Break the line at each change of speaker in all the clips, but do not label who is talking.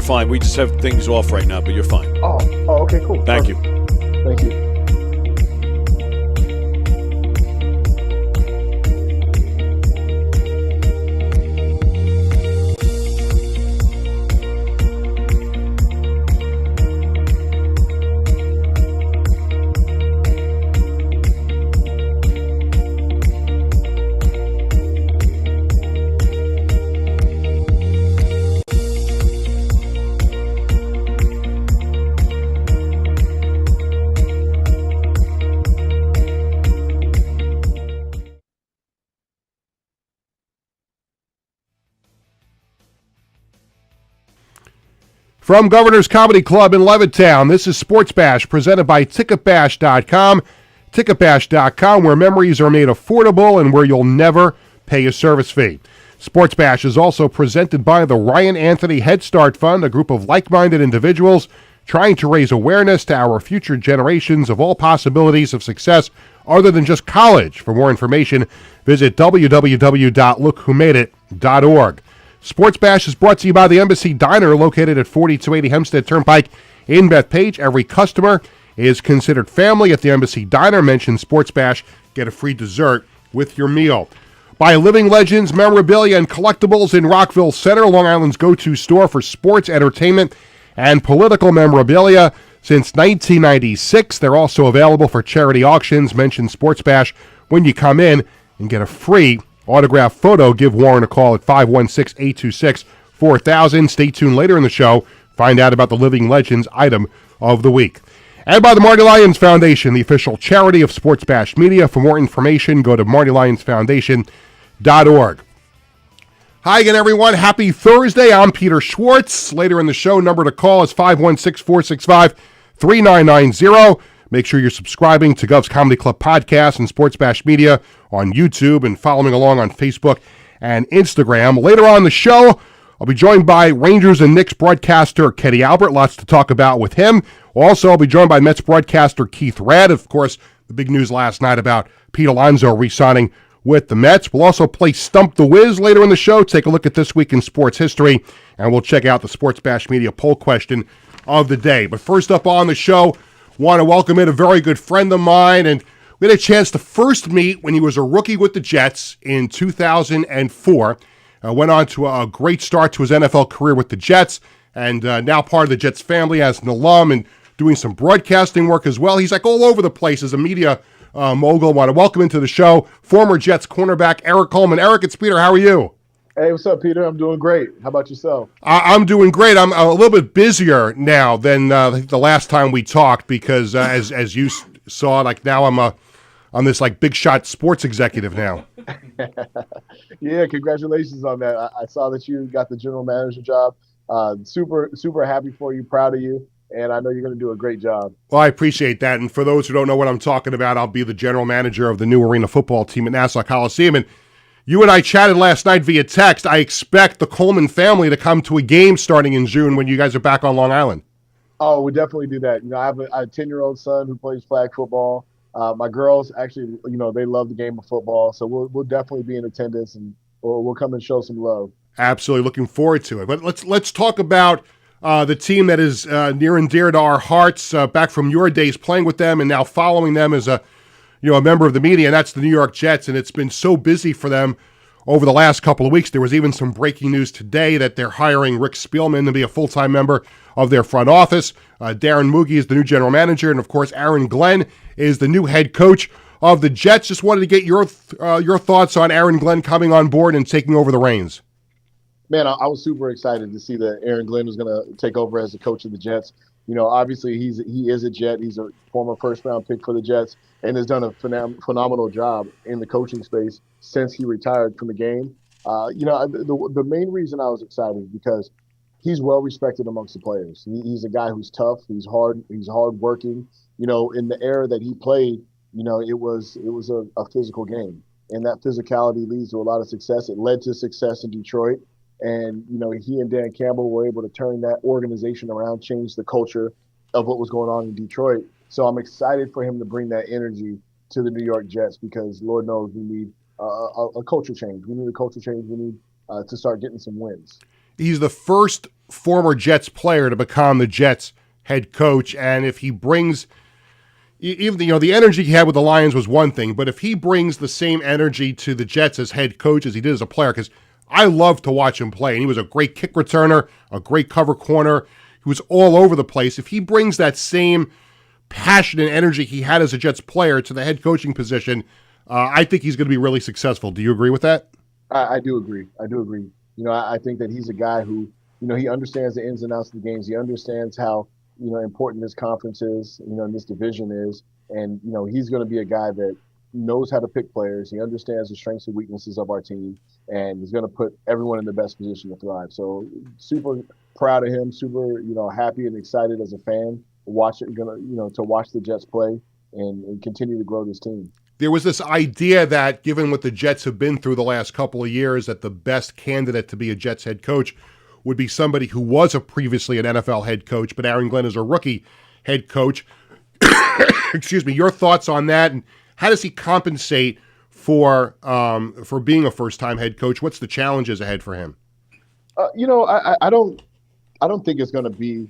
fine. We just have things off right now, but you're fine.
Oh, okay, cool.
Thank you.
Thank you.
From Governor's Comedy Club in Levittown, this is Sports Bash, presented by TicketBash.com. TicketBash.com, where memories are made affordable and where you'll never pay a service fee. Sports Bash is also presented by the Ryan Anthony Head Start Fund, a group of like-minded individuals trying to raise awareness to our future generations of all possibilities of success other than just college. For more information, visit www.lookwhomadeit.org. Sports Bash is brought to you by the Embassy Diner, located at 4280 Hempstead Turnpike in Bethpage. Every customer is considered family at the Embassy Diner. Mention Sports Bash, get a free dessert with your meal. By Living Legends Memorabilia and Collectibles in Rockville Center, Long Island's go-to store for sports, entertainment, and political memorabilia since 1996. They're also available for charity auctions. Mention Sports Bash when you come in and get a free autographed photo. Give Warren a call at 516-826-4000. Stay tuned later in the show. Find out about the Living Legends item of the week. And by the Marty Lyons Foundation, the official charity of Sports Bash Media. For more information, go to martylyonsfoundation.org. Hi again, everyone. Happy Thursday. I'm Peter Schwartz. Later in the show, number to call is 516-465-3990. Make sure you're subscribing to Govs Comedy Club Podcast and Sports Bash Media on YouTube and following along on Facebook and Instagram. Later on the show, I'll be joined by Rangers and Knicks broadcaster Kenny Albert. Lots to talk about with him. Also, I'll be joined by Mets broadcaster Keith Redd. Of course, the big news last night about Pete Alonso re-signing with the Mets. We'll also play Stump the Wiz later in the show. Take a look at this week in sports history, and we'll check out the Sports Bash Media poll question of the day. But first up on the show, want to welcome in a very good friend of mine, and we had a chance to first meet when he was a rookie with the Jets in 2004. Went on to a great start to his NFL career with the Jets, and now part of the Jets family as an alum and doing some broadcasting work as well. He's like all over the place as a media mogul. Want to welcome into the show former Jets cornerback Eric Coleman. Eric, it's Peter. How are you?
Hey, what's up, Peter? I'm doing great. How about yourself?
I'm doing great. I'm a little bit busier now than the last time we talked because, as you saw, like now I'm this like big shot sports executive now.
Yeah, congratulations on that. I saw that you got the general manager job. Super happy for you, proud of you, and I know you're going to do a great job.
Well, I appreciate that. And for those who don't know what I'm talking about, I'll be the general manager of the new arena football team at Nassau Coliseum. And you and I chatted last night via text. I expect the Coleman family to come to a game starting in June when you guys are back on Long Island.
Oh, we definitely do that. You know, I have a 10-year-old son who plays flag football. My girls actually, they love the game of football. So we'll definitely be in attendance and we'll come and show some love. Absolutely,
looking forward to it. But let's talk about the team that is near and dear to our hearts. Back from your days playing with them and now following them as a member of the media, and that's the New York Jets, and it's been so busy for them over the last couple of weeks. There was even some breaking news today that they're hiring Rick Spielman to be a full-time member of their front office. Darren Moogie is the new general manager, and of course, Aaron Glenn is the new head coach of the Jets. Just wanted to get your thoughts on Aaron Glenn coming on board and taking over the reins.
Man, I was super excited to see that Aaron Glenn was going to take over as the coach of the Jets. Obviously he is a Jet. He's a former first-round pick for the Jets and has done a phenomenal job in the coaching space since he retired from the game. The main reason I was excited is because he's well respected amongst the players. He's a guy who's tough. He's hardworking. In the era that he played, it was a physical game, and that physicality leads to a lot of success. It led to success in Detroit. And, he and Dan Campbell were able to turn that organization around, change the culture of what was going on in Detroit. So I'm excited for him to bring that energy to the New York Jets because Lord knows we need a culture change. We need a culture change. We need to start getting some wins.
He's the first former Jets player to become the Jets head coach, and if he brings even the energy he had with the Lions was one thing, but if he brings the same energy to the Jets as head coach as he did as a player, because I love to watch him play, and he was a great kick returner, a great cover corner, he was all over the place. If he brings that same passion and energy he had as a Jets player to the head coaching position, I think he's going to be really successful. Do you agree with that?
I do agree. I do agree. I think that he's a guy who, he understands the ins and outs of the games. He understands how, important this conference is, and this division is. And, he's going to be a guy that knows how to pick players. He understands the strengths and weaknesses of our team, and he's going to put everyone in the best position to thrive. So super proud of him, super, happy and excited as a fan, to watch the Jets play and continue to grow this team.
There was this idea that, given what the Jets have been through the last couple of years, that the best candidate to be a Jets head coach would be somebody who was previously an NFL head coach, but Aaron Glenn is a rookie head coach. Excuse me. Your thoughts on that, and how does he compensate for being a first-time head coach? What's the challenges ahead for him?
I don't think it's going to be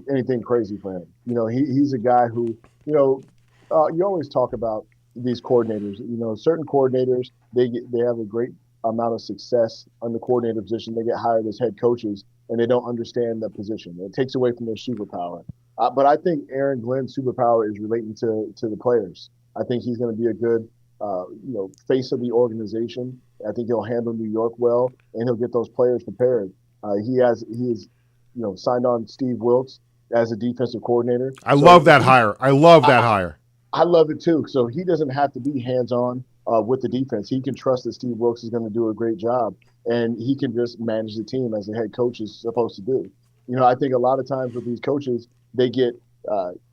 anything crazy for him. He's a guy who, you always talk about these coordinators. Certain coordinators, they have a great amount of success on the coordinator position. They get hired as head coaches, and they don't understand the position. It takes away from their superpower. But I think Aaron Glenn's superpower is relating to the players. I think he's going to be a good, face of the organization. I think he'll handle New York well, and he'll get those players prepared. He has signed on Steve Wilkes as a defensive coordinator.
I love that hire. I love that hire.
I love it too. So he doesn't have to be hands-on with the defense. He can trust that Steve Wilkes is going to do a great job, and he can just manage the team as the head coach is supposed to do. I think a lot of times with these coaches, they get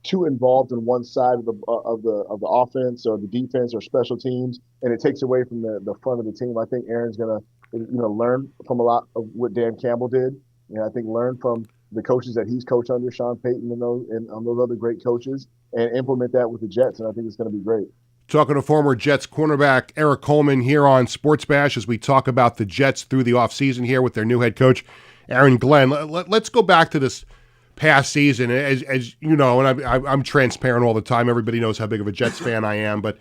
too involved in one side of the offense or the defense or special teams, and it takes away from the front of the team. I think Aaron's going to learn from a lot of what Dan Campbell did, and I think learn from the coaches that he's coached under, Sean Payton and those other great coaches, and implement that with the Jets, and I think it's going to be great.
Talking to former Jets cornerback Eric Coleman here on Sports Bash as we talk about the Jets through the offseason here with their new head coach, Aaron Glenn. Let's go back to this past season. As you know, and I'm transparent all the time. Everybody knows how big of a Jets fan I am, but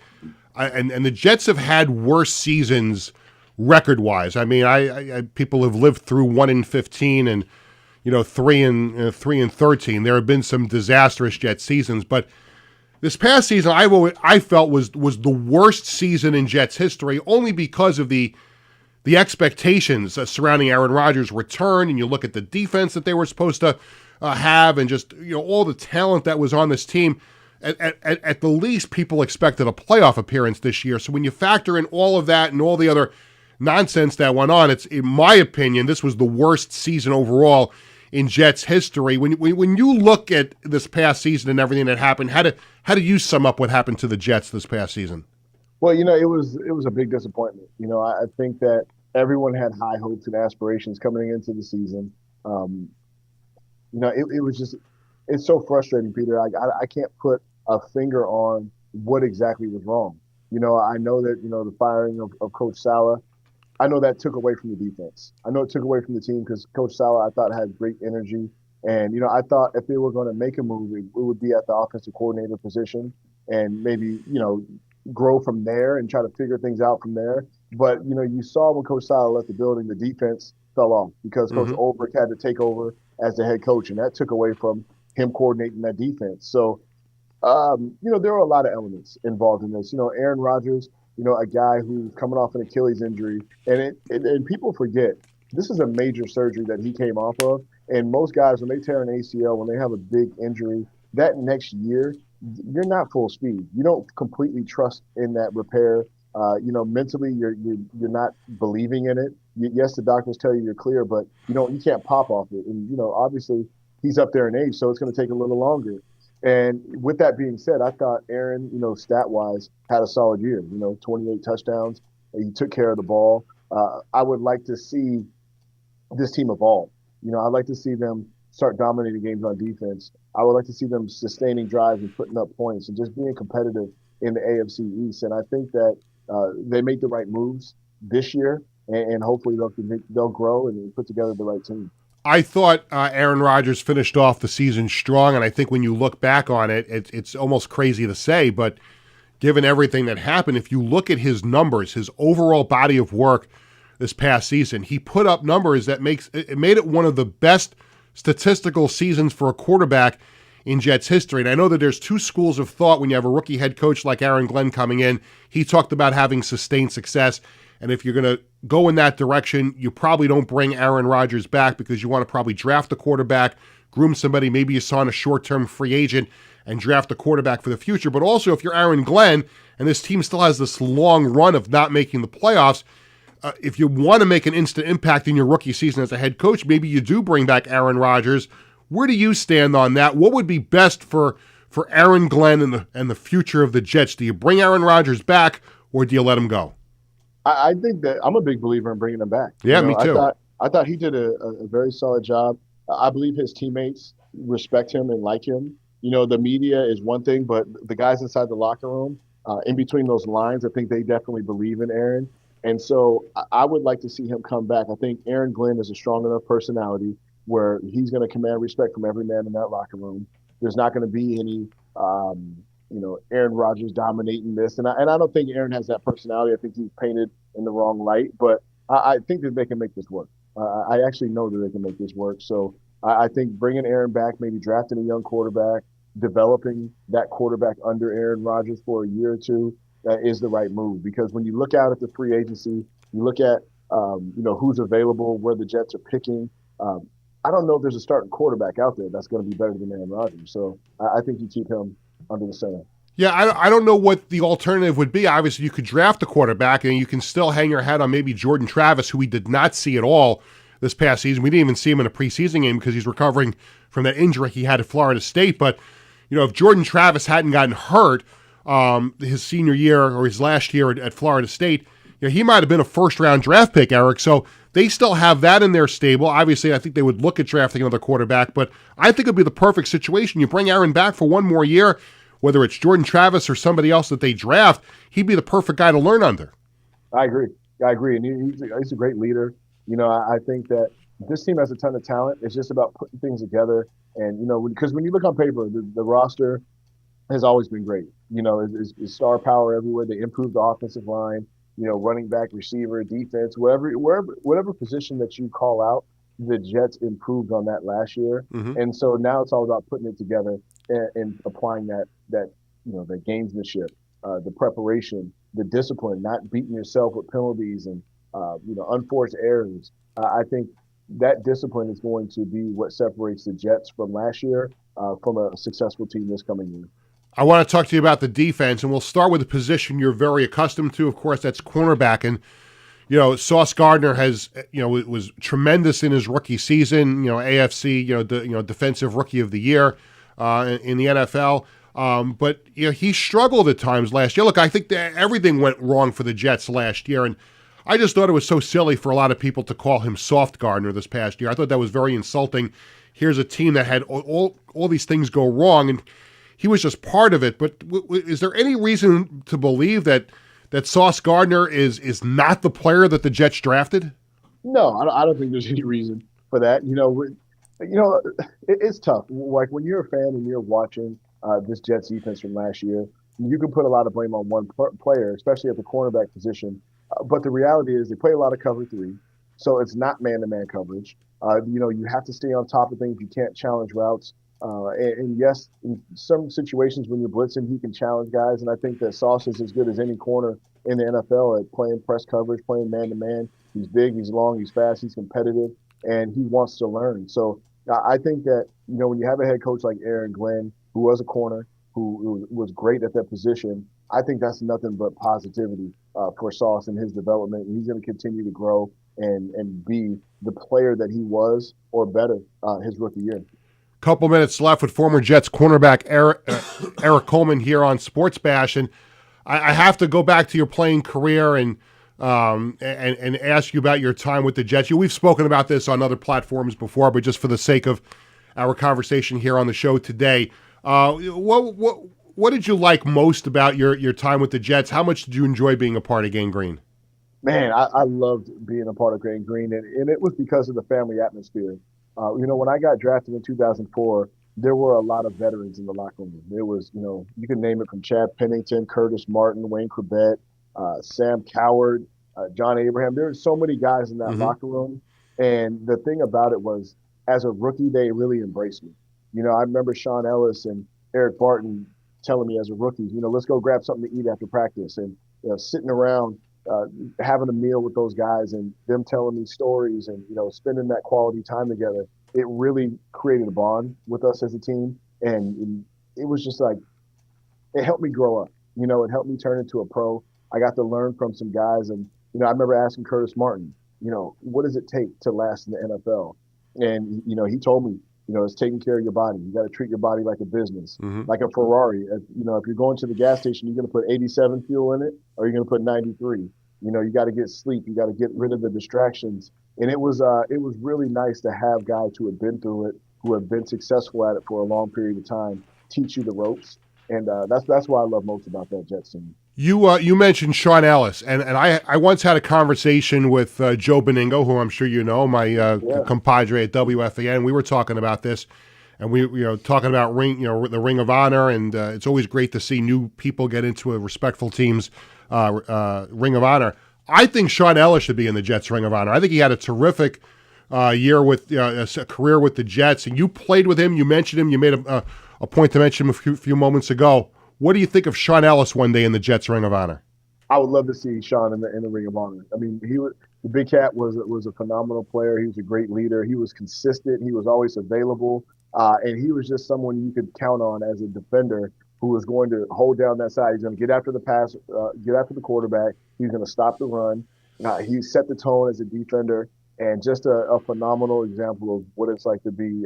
the Jets have had worse seasons record-wise. I mean, I people have lived through 1-15 and 3-13. There have been some disastrous Jet seasons, but this past season I felt was the worst season in Jets history, only because of the expectations surrounding Aaron Rodgers' return, and you look at the defense that they were supposed to have, and just all the talent that was on this team. At the least, people expected a playoff appearance this year. So when you factor in all of that and all the other nonsense that went on, it's, in my opinion, this was the worst season overall in Jets history. When you look at this past season and everything that happened, how do you sum up what happened to the Jets this past season?
Well, it was a big disappointment. I think that everyone had high hopes and aspirations coming into the season. It was just, it's so frustrating, Peter. I can't put a finger on what exactly was wrong. I know that, the firing of Coach Saleh, I know that took away from the defense. I know it took away from the team because Coach Saleh, I thought, had great energy. And, I thought if they were going to make a move, it would be at the offensive coordinator position and maybe, grow from there and try to figure things out from there. But, you saw when Coach Saleh left the building, the defense fell off because Coach Ulbrich had to take over as the head coach, and that took away from him coordinating that defense. So, there are a lot of elements involved in this. Aaron Rodgers, a guy who's coming off an Achilles injury, and people forget this is a major surgery that he came off of. And most guys, when they tear an ACL, when they have a big injury, that next year, you're not full speed. You don't completely trust in that repair. Mentally, you're not believing in it. Yes, the doctors tell you you're clear, but you can't pop off it. And obviously, he's up there in age, so it's going to take a little longer. And with that being said, I thought Aaron, stat-wise, had a solid year. 28 touchdowns. He took care of the ball. I would like to see this team evolve. I'd like to see them start dominating games on defense. I would like to see them sustaining drives and putting up points and just being competitive in the AFC East. And I think that they make the right moves this year, and hopefully they'll grow and put together the right team.
I thought Aaron Rodgers finished off the season strong, and I think when you look back on it, it's almost crazy to say, but given everything that happened, if you look at his numbers, his overall body of work this past season, he put up numbers that made it one of the best statistical seasons for a quarterback in Jets history. And I know that there's two schools of thought when you have a rookie head coach like Aaron Glenn coming in. He talked about having sustained success. And if you're going to go in that direction, you probably don't bring Aaron Rodgers back because you want to probably draft a quarterback, groom somebody, maybe you sign a short-term free agent and draft a quarterback for the future. But also, if you're Aaron Glenn and this team still has this long run of not making the playoffs, if you want to make an instant impact in your rookie season as a head coach, maybe you do bring back Aaron Rodgers. Where do you stand on that? What would be best for Aaron Glenn and the future of the Jets? Do you bring Aaron Rodgers back or do you let him go?
I think that I'm a big believer in bringing him back.
Yeah, me too.
I thought he did a very solid job. I believe his teammates respect him and like him. The media is one thing, but the guys inside the locker room, in between those lines, I think they definitely believe in Aaron. And so I would like to see him come back. I think Aaron Glenn is a strong enough personality where he's going to command respect from every man in that locker room. There's not going to be any, Aaron Rodgers dominating this. And I don't think Aaron has that personality. I think he's painted in the wrong light. But I think that they can make this work. I actually know that they can make this work. So I think bringing Aaron back, maybe drafting a young quarterback, developing that quarterback under Aaron Rodgers for a year or two, that is the right move. Because when you look out at the free agency, you look at who's available, where the Jets are picking. I don't know if there's a starting quarterback out there that's going to be better than Aaron Rodgers. So I think you keep him under the center.
Yeah, I don't know what the alternative would be. Obviously, you could draft a quarterback, and you can still hang your hat on maybe Jordan Travis, who we did not see at all this past season. We didn't even see him in a preseason game because he's recovering from that injury he had at Florida State. But, if Jordan Travis hadn't gotten hurt his senior year or his last year at Florida State, he might have been a first-round draft pick, Eric. So they still have that in their stable. Obviously, I think they would look at drafting another quarterback, but I think it would be the perfect situation. You bring Aaron back for one more year, whether it's Jordan Travis or somebody else that they draft, he'd be the perfect guy to learn under.
I agree. And he's a great leader. I think that this team has a ton of talent. It's just about putting things together. And, because when you look on paper, the roster has always been great. It's star power everywhere. They improved the offensive line, running back, receiver, defense, whatever position that you call out, the Jets improved on that last year. Mm-hmm. And so now it's all about putting it together and applying that the gamesmanship, the preparation, the discipline, not beating yourself with penalties and, unforced errors. I think that discipline is going to be what separates the Jets from last year from a successful team this coming year.
I want to talk to you about the defense, and we'll start with a position you're very accustomed to. Of course, that's cornerback. And, Sauce Gardner was tremendous in his rookie season, AFC, defensive rookie of the year in the NFL. But he struggled at times last year. Look, I think that everything went wrong for the Jets last year, and I just thought it was so silly for a lot of people to call him Soft Gardner this past year. I thought that was very insulting. Here's a team that had all these things go wrong, and he was just part of it. But is there any reason to believe that Sauce Gardner is not the player that the Jets drafted?
No, I don't think there's any reason for that. It's tough. Like when you're a fan and you're watching this Jets defense from last year, you can put a lot of blame on one player, especially at the cornerback position. But the reality is they play a lot of cover three, so it's not man-to-man coverage. You have to stay on top of things. You can't challenge routes. And yes, in some situations when you're blitzing, he can challenge guys. And I think that Sauce is as good as any corner in the NFL at playing press coverage, playing man-to-man. He's big, he's long, he's fast, he's competitive, and he wants to learn. So I think that, when you have a head coach like Aaron Glenn, who was a corner, who was great at that position, I think that's nothing but positivity for Sauce and his development. He's going to continue to grow and be the player that he was or better his rookie year.
Couple minutes left with former Jets cornerback Eric Coleman here on Sports Bash, and I have to go back to your playing career and ask you about your time with the Jets. We've spoken about this on other platforms before, but just for the sake of our conversation here on the show today, what did you like most about your time with the Jets? How much did you enjoy being a part of Gang Green?
Man, I loved being a part of Gang Green, and it was because of the family atmosphere. When I got drafted in 2004, there were a lot of veterans in the locker room. There was, you can name it from Chad Pennington, Curtis Martin, Wayne Corbett, Sam Coward, John Abraham. There were so many guys in that locker room. And the thing about it was, as a rookie, they really embraced me. I remember Sean Ellis and Eric Barton telling me as a rookie, let's go grab something to eat after practice. And sitting around having a meal with those guys and them telling me stories and, spending that quality time together, it really created a bond with us as a team. And it was just like, it helped me grow up. It helped me turn into a pro. I got to learn from some guys. And, I remember asking Curtis Martin, what does it take to last in the NFL? And, he told me, it's taking care of your body. You got to treat your body like a business, like a Ferrari. If you're going to the gas station, you're going to put 87 fuel in it, or you're going to put 93. You got to get sleep. You got to get rid of the distractions. And it was really nice to have guys who have been through it, who have been successful at it for a long period of time, teach you the ropes. And that's what I love most about that Jets team.
You mentioned Sean Ellis, and I once had a conversation with Joe Beningo, who I'm sure you know, my compadre at WFAN. We were talking about this, and we talking about the Ring of Honor, and it's always great to see new people get into a respectful team's Ring of Honor. I think Sean Ellis should be in the Jets Ring of Honor. I think he had a terrific year with a career with the Jets, and you played with him. You mentioned him. You made a point to mention him a few moments ago. What do you think of Sean Ellis one day in the Jets Ring of Honor?
I would love to see Sean in the Ring of Honor. I mean, the Big Cat was a phenomenal player. He was a great leader. He was consistent. He was always available, and he was just someone you could count on as a defender who was going to hold down that side. He's going to get after the pass, get after the quarterback. He's going to stop the run. He set the tone as a defender, and just a phenomenal example of what it's like to be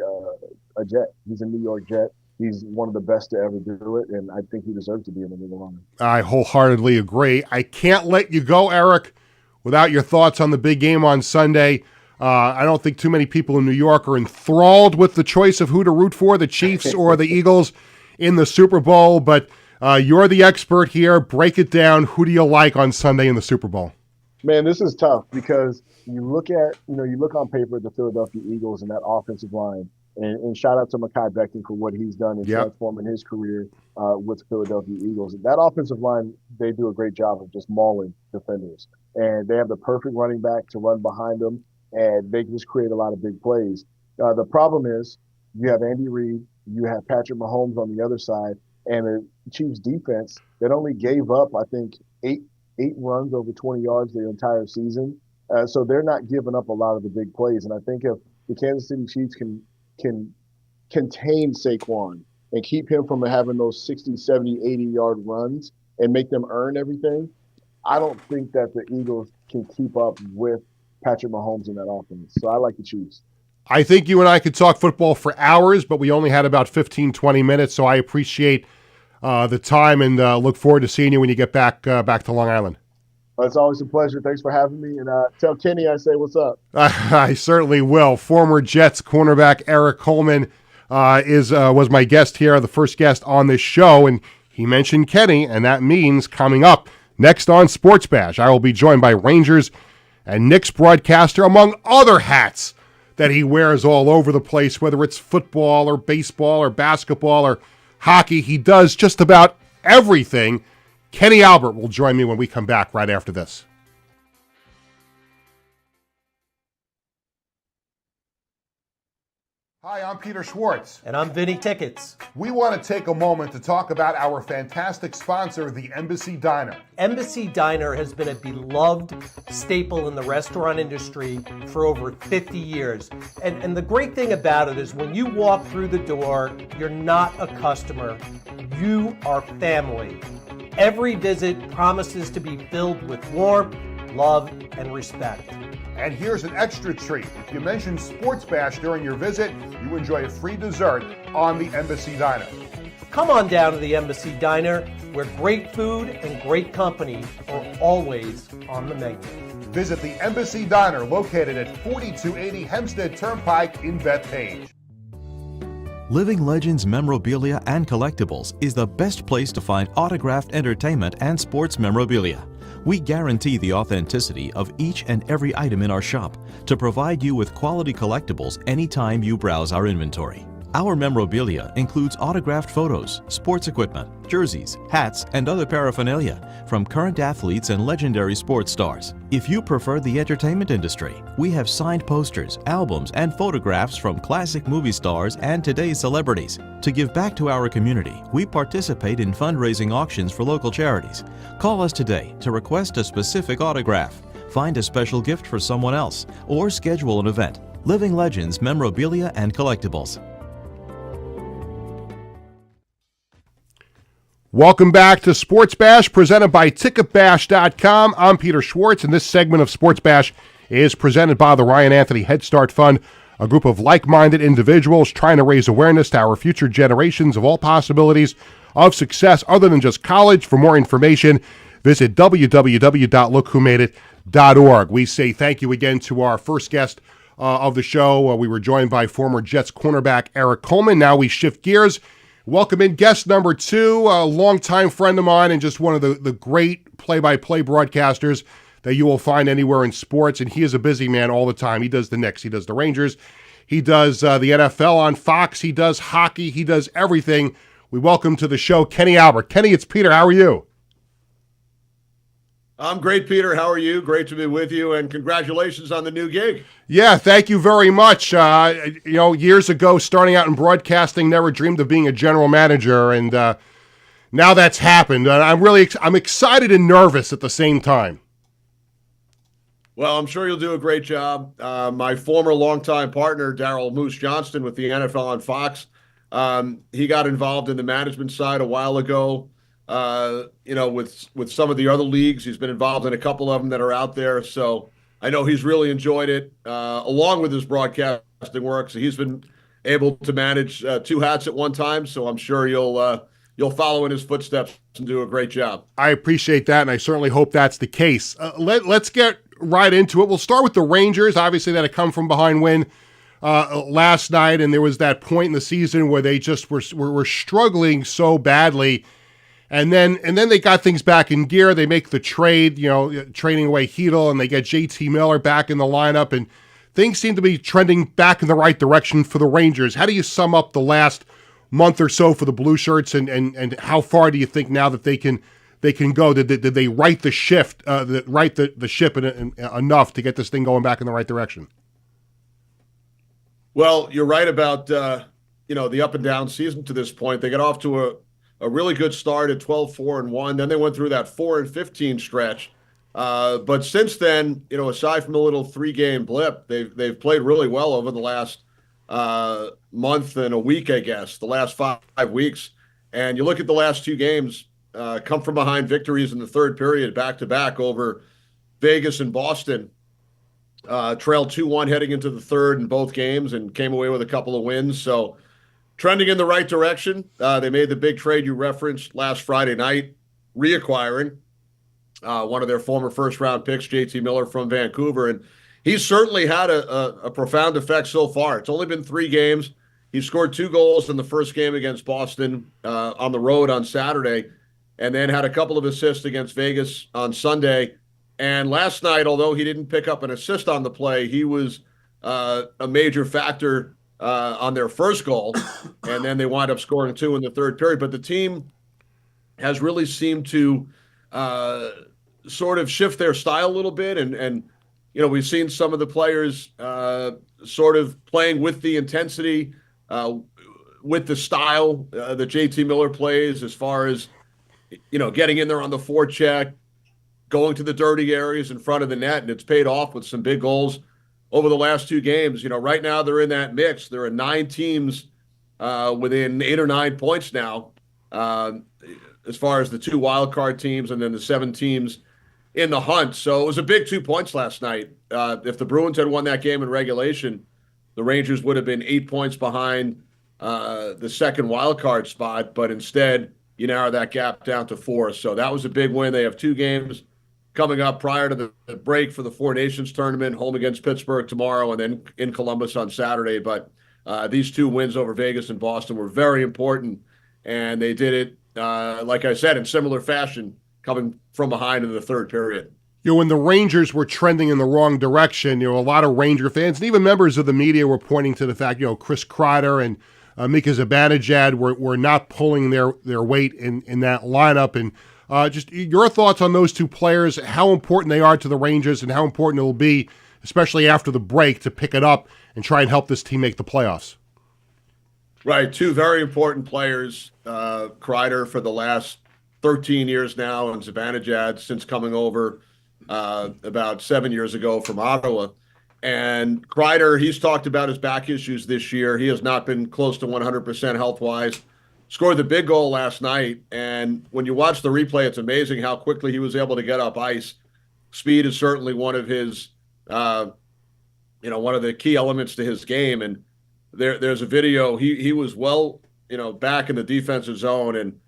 a Jet. He's a New York Jet. He's one of the best to ever do it, and I think he deserves to be in the Ring of Honor.
I wholeheartedly agree. I can't let you go, Eric, without your thoughts on the big game on Sunday. I don't think too many people in New York are enthralled with the choice of who to root for, the Chiefs or the Eagles in the Super Bowl, but you're the expert here. Break it down. Who do you like on Sunday in the Super Bowl?
Man, this is tough because you look on paper at the Philadelphia Eagles and that offensive line. And shout out to Mekhi Becton for what he's done in transforming his career with the Philadelphia Eagles. That offensive line, they do a great job of just mauling defenders. And they have the perfect running back to run behind them, and they just create a lot of big plays. The problem is you have Andy Reid, you have Patrick Mahomes on the other side, and the Chiefs defense that only gave up, I think, eight runs over 20 yards the entire season. So they're not giving up a lot of the big plays. And I think if the Kansas City Chiefs can contain Saquon and keep him from having those 60, 70, 80-yard runs and make them earn everything, I don't think that the Eagles can keep up with Patrick Mahomes in that offense. So I like the Chiefs.
I think you and I could talk football for hours, but we only had about 15, 20 minutes, so I appreciate the time and look forward to seeing you when you get back to Long Island.
It's always a pleasure. Thanks for having me. And tell Kenny I say what's up.
I certainly will. Former Jets cornerback Eric Coleman was my guest here, the first guest on this show, and he mentioned Kenny, and that means coming up next on Sports Bash, I will be joined by Rangers and Knicks broadcaster, among other hats that he wears all over the place, whether it's football or baseball or basketball or hockey. He does just about everything. Kenny Albert will join me when we come back right after this. Hi, I'm Peter Schwartz.
And I'm Vinny Tickets.
We want to take a moment to talk about our fantastic sponsor, the Embassy Diner.
Embassy Diner has been a beloved staple in the restaurant industry for over 50 years. And the great thing about it is when you walk through the door, you're not a customer, you are family. Every visit promises to be filled with warmth, love, and respect.
And here's an extra treat. If you mention Sports Bash during your visit, you enjoy a free dessert on the Embassy Diner.
Come on down to the Embassy Diner, where great food and great company are always on the menu.
Visit the Embassy Diner, located at 4280 Hempstead Turnpike in Bethpage.
Living Legends Memorabilia and Collectibles is the best place to find autographed entertainment and sports memorabilia. We guarantee the authenticity of each and every item in our shop to provide you with quality collectibles anytime you browse our inventory. Our memorabilia includes autographed photos, sports equipment, jerseys, hats, and other paraphernalia from current athletes and legendary sports stars. If you prefer the entertainment industry, we have signed posters, albums, and photographs from classic movie stars and today's celebrities. To give back to our community, we participate in fundraising auctions for local charities. Call us today to request a specific autograph, find a special gift for someone else, or schedule an event. Living Legends Memorabilia and Collectibles.
Welcome back to Sports Bash, presented by TicketBash.com. I'm Peter Schwartz, and this segment of Sports Bash is presented by the Ryan Anthony Head Start Fund, a group of like-minded individuals trying to raise awareness to our future generations of all possibilities of success other than just college. For more information, visit www.lookwhomadeit.org. We say thank you again to our first guest of the show. We were joined by former Jets cornerback Eric Coleman. Now we shift gears. Welcome in guest number 2, a longtime friend of mine and just one of the great play-by-play broadcasters that you will find anywhere in sports, and he is a busy man all the time. He does the Knicks, he does the Rangers, he does the NFL on Fox, he does hockey, he does everything. We welcome to the show Kenny Albert. Kenny, it's Peter. How are you?
I'm great, Peter. How are you? Great to be with you, and congratulations on the new gig.
Yeah, thank you very much. Years ago, starting out in broadcasting, never dreamed of being a general manager, and now that's happened. I'm excited and nervous at the same time.
Well, I'm sure you'll do a great job. My former longtime partner, Daryl Moose Johnston with the NFL on Fox, he got involved in the management side a while ago. With some of the other leagues. He's been involved in a couple of them that are out there. So I know he's really enjoyed it, along with his broadcasting work. So he's been able to manage 2 hats at one time. So I'm sure you'll follow in his footsteps and do a great job.
I appreciate that, and I certainly hope that's the case. Let's get right into it. We'll start with the Rangers. Obviously, that had come from behind win last night, and there was that point in the season where they just were struggling so badly. And then they got things back in gear. They make the trade, trading away Hedl, and they get JT Miller back in the lineup, and things seem to be trending back in the right direction for the Rangers. How do you sum up the last month or so for the Blue Shirts, and how far do you think now that they can go? Did they right the ship enough to get this thing going back in the right direction?
Well, you're right about the up and down season to this point. They got off to a really good start at 12-4-1. Then they went through that 4-15 stretch. But since then, aside from a little 3-game blip, they've played really well over the last month and a week, I guess, the last 5 weeks. And you look at the last 2 games, come from behind victories in the third period, back-to-back over Vegas and Boston. Trailed 2-1 heading into the third in both games and came away with a couple of wins. So trending in the right direction. They made the big trade you referenced last Friday night, reacquiring one of their former first-round picks, JT Miller from Vancouver. And he's certainly had a profound effect so far. It's only been 3 games. He scored 2 goals in the first game against Boston on the road on Saturday, and then had a couple of assists against Vegas on Sunday. And last night, although he didn't pick up an assist on the play, he was a major factor on their first goal, and then they wind up scoring 2 in the third period. But the team has really seemed to sort of shift their style a little bit, and we've seen some of the players sort of playing with the intensity, with the style that JT Miller plays, as far as getting in there on the forecheck, going to the dirty areas in front of the net, and it's paid off with some big goals over the last 2 games. Right now they're in that mix. There are 9 teams within 8 or 9 points now, as far as the 2 wild card teams and then the 7 teams in the hunt. So it was a big 2 points last night. If the Bruins had won that game in regulation, the Rangers would have been 8 points behind the second wild card spot, but instead you narrow that gap down to 4. So that was a big win. They have 2 games coming up prior to the break for the Four Nations tournament, home against Pittsburgh tomorrow and then in Columbus on Saturday. But these 2 wins over Vegas and Boston were very important, and they did it, like I said, in similar fashion coming from behind in the third period.
When the Rangers were trending in the wrong direction, a lot of Ranger fans and even members of the media were pointing to the fact, Chris Kreider and Mika Zibanejad were not pulling their weight in that lineup. And just your thoughts on those two players, how important they are to the Rangers and how important it will be, especially after the break, to pick it up and try and help this team make the playoffs.
Right, two very important players. Kreider for the last 13 years now, and Zibanejad since coming over about 7 years ago from Ottawa. And Kreider, he's talked about his back issues this year. He has not been close to 100% health-wise. Scored the big goal last night, and when you watch the replay, it's amazing how quickly he was able to get up ice. Speed is certainly one of his, one of the key elements to his game. And there's a video. He was well, back in the defensive zone, and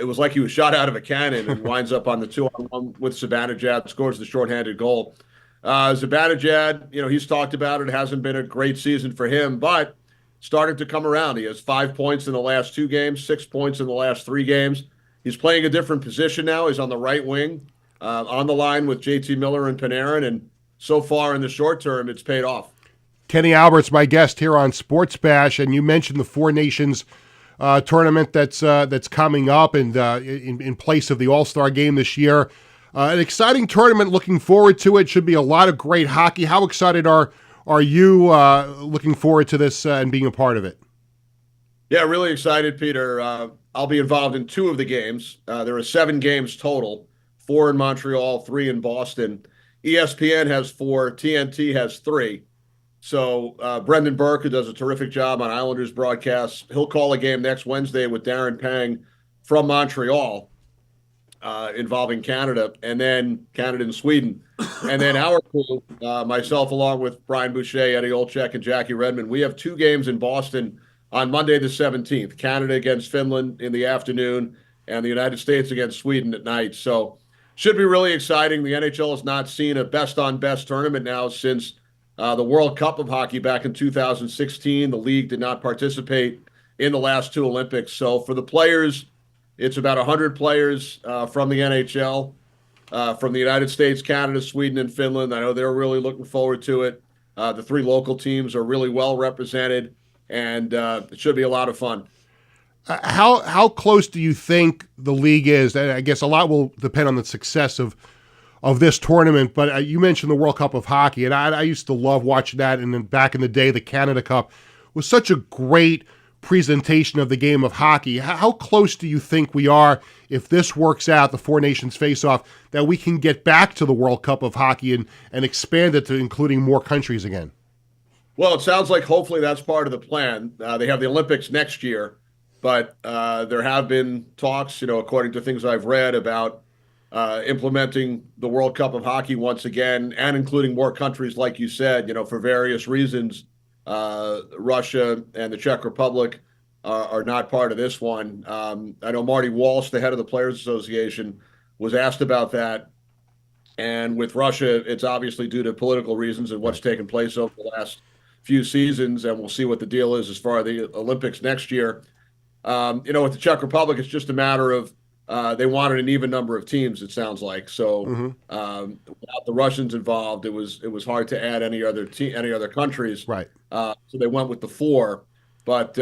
it was like he was shot out of a cannon and winds up on the 2-on-1 with Zibanejad, scores the shorthanded goal. Zibanejad, he's talked about it. It hasn't been a great season for him, but starting to come around. He has 5 points in the last 2 games, 6 points in the last 3 games. He's playing a different position now. He's on the right wing, on the line with JT Miller and Panarin, and so far in the short term, it's paid off.
Kenny Albert's my guest here on Sports Bash, and you mentioned the Four Nations tournament that's coming up and in place of the All-Star game this year. An exciting tournament. Looking forward to it. Should be a lot of great hockey. How excited are you looking forward to this and being a part of it?
Yeah, really excited, Peter. I'll be involved in 2 of the games. There are 7 games total, 4 in Montreal, 3 in Boston. ESPN has 4, TNT has 3. So Brendan Burke, who does a terrific job on Islanders broadcasts, he'll call a game next Wednesday with Darren Pang from Montreal involving Canada, and then Canada and Sweden. And then our crew, myself along with Brian Boucher, Eddie Olczyk, and Jackie Redmond, we have 2 games in Boston on Monday the 17th, Canada against Finland in the afternoon and the United States against Sweden at night. So should be really exciting. The NHL has not seen a best-on-best tournament now since the World Cup of Hockey back in 2016. The league did not participate in the last 2 Olympics. So for the players, it's about 100 players from the NHL, from the United States, Canada, Sweden, and Finland. I know they're really looking forward to it. The 3 local teams are really well represented, and it should be a lot of fun.
How close do you think the league is? I guess a lot will depend on the success of this tournament, but you mentioned the World Cup of Hockey, and I used to love watching that, and then back in the day, the Canada Cup was such a great presentation of the game of hockey. How close do you think we are, if this works out, the Four Nations face-off, that we can get back to the World Cup of Hockey and expand it to including more countries again?
Well, it sounds like hopefully that's part of the plan. They have the Olympics next year, but there have been talks, according to things I've read, about implementing the World Cup of Hockey once again, and including more countries, like you said, for various reasons. Russia and the Czech Republic are not part of this one. I know Marty Walsh, the head of the Players Association, was asked about that. And with Russia, it's obviously due to political reasons and what's taken place over the last few seasons. And we'll see what the deal is as far as the Olympics next year. With the Czech Republic, it's just a matter of they wanted an even number of teams, it sounds like. So without the Russians involved, it was hard to add any other countries.
Right.
So they went with the 4. But,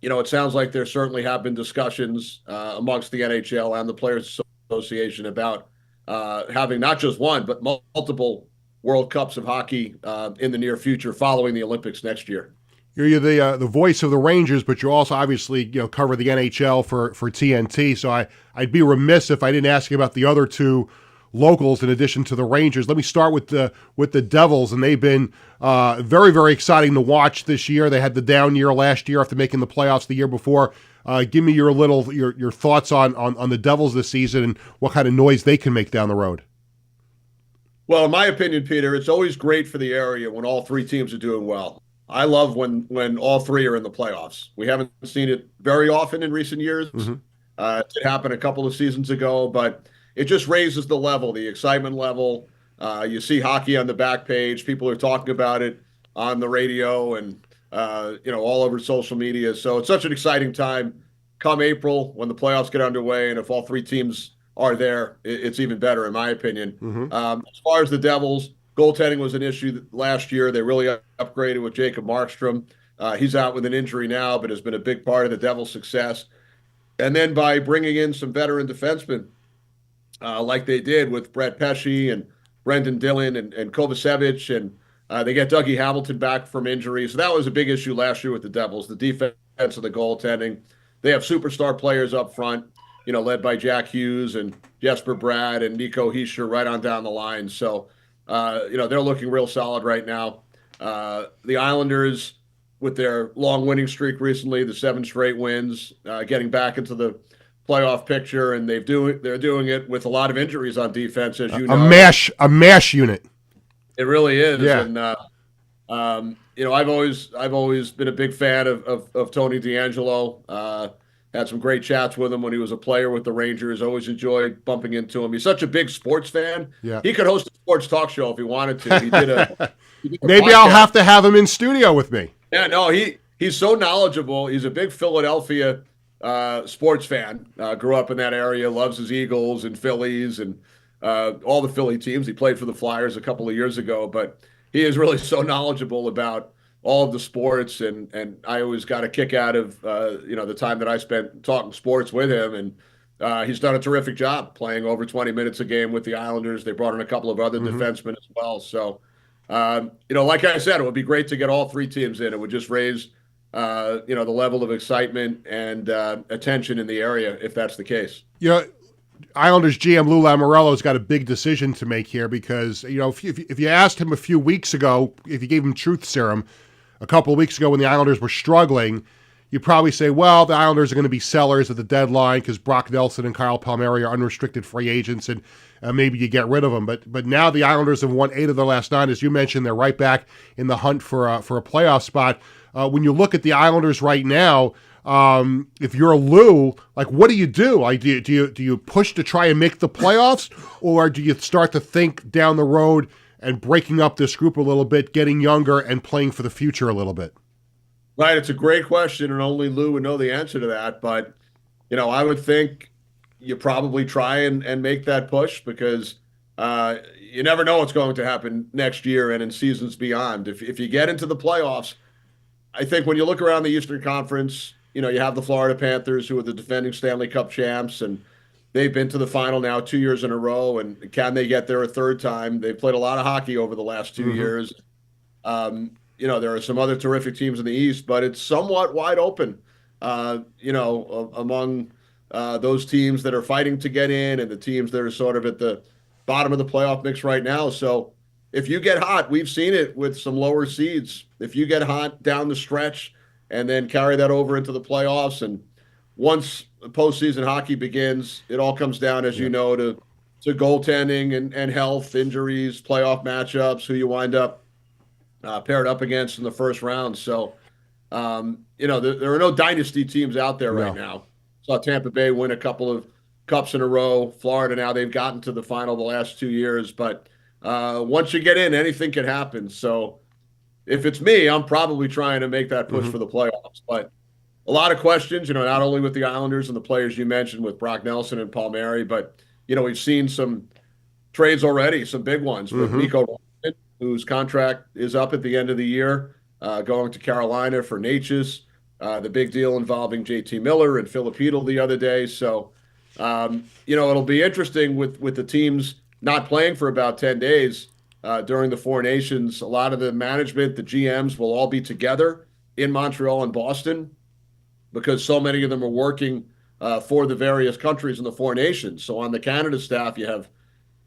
it sounds like there certainly have been discussions amongst the NHL and the Players Association about having not just one, but multiple World Cups of hockey in the near future following the Olympics next year.
You're the voice of the Rangers, but you also obviously cover the NHL for TNT. So I'd be remiss if I didn't ask you about the other 2 locals in addition to the Rangers. Let me start with the Devils, and they've been very, very exciting to watch this year. They had the down year last year after making the playoffs the year before. Give me your thoughts on the Devils this season and what kind of noise they can make down the road.
Well, in my opinion, Peter, it's always great for the area when all 3 teams are doing well. I love when all 3 are in the playoffs. We haven't seen it very often in recent years. It did happen a couple of seasons ago, but it just raises the level, the excitement level. You see hockey on the back page. People are talking about it on the radio and all over social media. So it's such an exciting time come April when the playoffs get underway, and if all 3 teams are there, it's even better, in my opinion. As far as the Devils, goaltending was an issue last year. They really upgraded with Jacob Markstrom. He's out with an injury now, but has been a big part of the Devils' success. And then by bringing in some veteran defensemen, like they did with Brett Pesce and Brendan Dillon and Kovacevic, and they get Dougie Hamilton back from injury. So that was a big issue last year with the Devils, the defense and the goaltending. They have superstar players up front, led by Jack Hughes and Jesper Bratt and Nico Hischier right on down the line. So, they're looking real solid right now. The Islanders, with their long winning streak recently, the 7 straight wins, getting back into the playoff picture, and they're doing it with a lot of injuries on defense, as you know.
A mash unit.
It really is.
Yeah.
And I've always been a big fan of Tony DeAngelo. Had some great chats with him when he was a player with the Rangers. Always enjoyed bumping into him. He's such a big sports fan.
Yeah.
He could host a sports talk show if he wanted to. He did a
Maybe
podcast.
I'll have to have him in studio with me.
Yeah, no, he's so knowledgeable. He's a big Philadelphia sports fan. Grew up in that area, loves his Eagles and Phillies and all the Philly teams. He played for the Flyers a couple of years ago, but he is really so knowledgeable about all of the sports, and I always got a kick out of the time that I spent talking sports with him, and he's done a terrific job playing over 20 minutes a game with the Islanders. They brought in a couple of other defensemen as well. So, like I said, it would be great to get all 3 teams in. It would just raise the level of excitement and attention in the area if that's the case.
Islanders GM Lou Lamoriello's got a big decision to make here because, if you asked him a few weeks ago, if you gave him truth serum a couple of weeks ago when the Islanders were struggling, you'd probably say, well, the Islanders are going to be sellers at the deadline because Brock Nelson and Kyle Palmieri are unrestricted free agents, and maybe you get rid of them. But now the Islanders have won 8 of their last 9. As you mentioned, they're right back in the hunt for a playoff spot. When you look at the Islanders right now, if you're Lou, what do you do? Do you push to try and make the playoffs, or do you start to think down the road and breaking up this group a little bit, getting younger and playing for the future a little bit?
Right, it's a great question, and only Lou would know the answer to that. But I would think you probably try and make that push because you never know what's going to happen next year and in seasons beyond. If you get into the playoffs, I think when you look around the Eastern Conference, you have the Florida Panthers, who are the defending Stanley Cup champs, and they've been to the final now 2 years in a row. And can they get there a third time? They've played a lot of hockey over the last 2 years. There are some other terrific teams in the East, but it's somewhat wide open, among those teams that are fighting to get in and the teams that are sort of at the bottom of the playoff mix right now. So if you get hot, we've seen it with some lower seeds. If you get hot down the stretch and then carry that over into the playoffs, and once postseason hockey begins, it all comes down, as you know, to goaltending and health, injuries, playoff matchups, who you wind up paired up against in the first round. So, there are no dynasty teams out there right now. Saw Tampa Bay win a couple of cups in a row. Florida now, they've gotten to the final the last 2 years. But once you get in, anything can happen. So if it's me, I'm probably trying to make that push for the playoffs. But a lot of questions, not only with the Islanders and the players you mentioned with Brock Nelson and Palmieri, but, we've seen some trades already, some big ones with Nico, whose contract is up at the end of the year, going to Carolina for Natchez. The big deal involving JT Miller and Filipino the other day. So, it'll be interesting with the teams not playing for about 10 days during the Four Nations. A lot of the management, the GMs, will all be together in Montreal and Boston because so many of them are working for the various countries in the Four Nations. So on the Canada staff, you have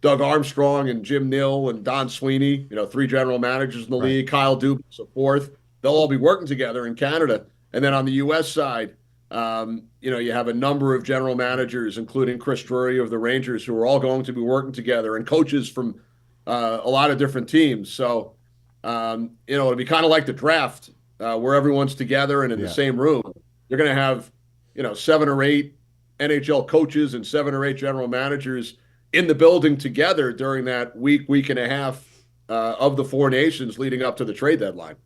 Doug Armstrong and Jim Nill and Don Sweeney, 3 general managers in the league, Kyle Dubas, a 4th. They'll all be working together in Canada. And then on the U.S. side, you have a number of general managers, including Chris Drury of the Rangers, who are all going to be working together, and coaches from a lot of different teams. So, it'll be kind of like the draft where everyone's together and in the same room. You're going to have, 7 or 8 NHL coaches and 7 or 8 general managers in the building together during that week and a half of the Four Nations leading up to the trade deadline.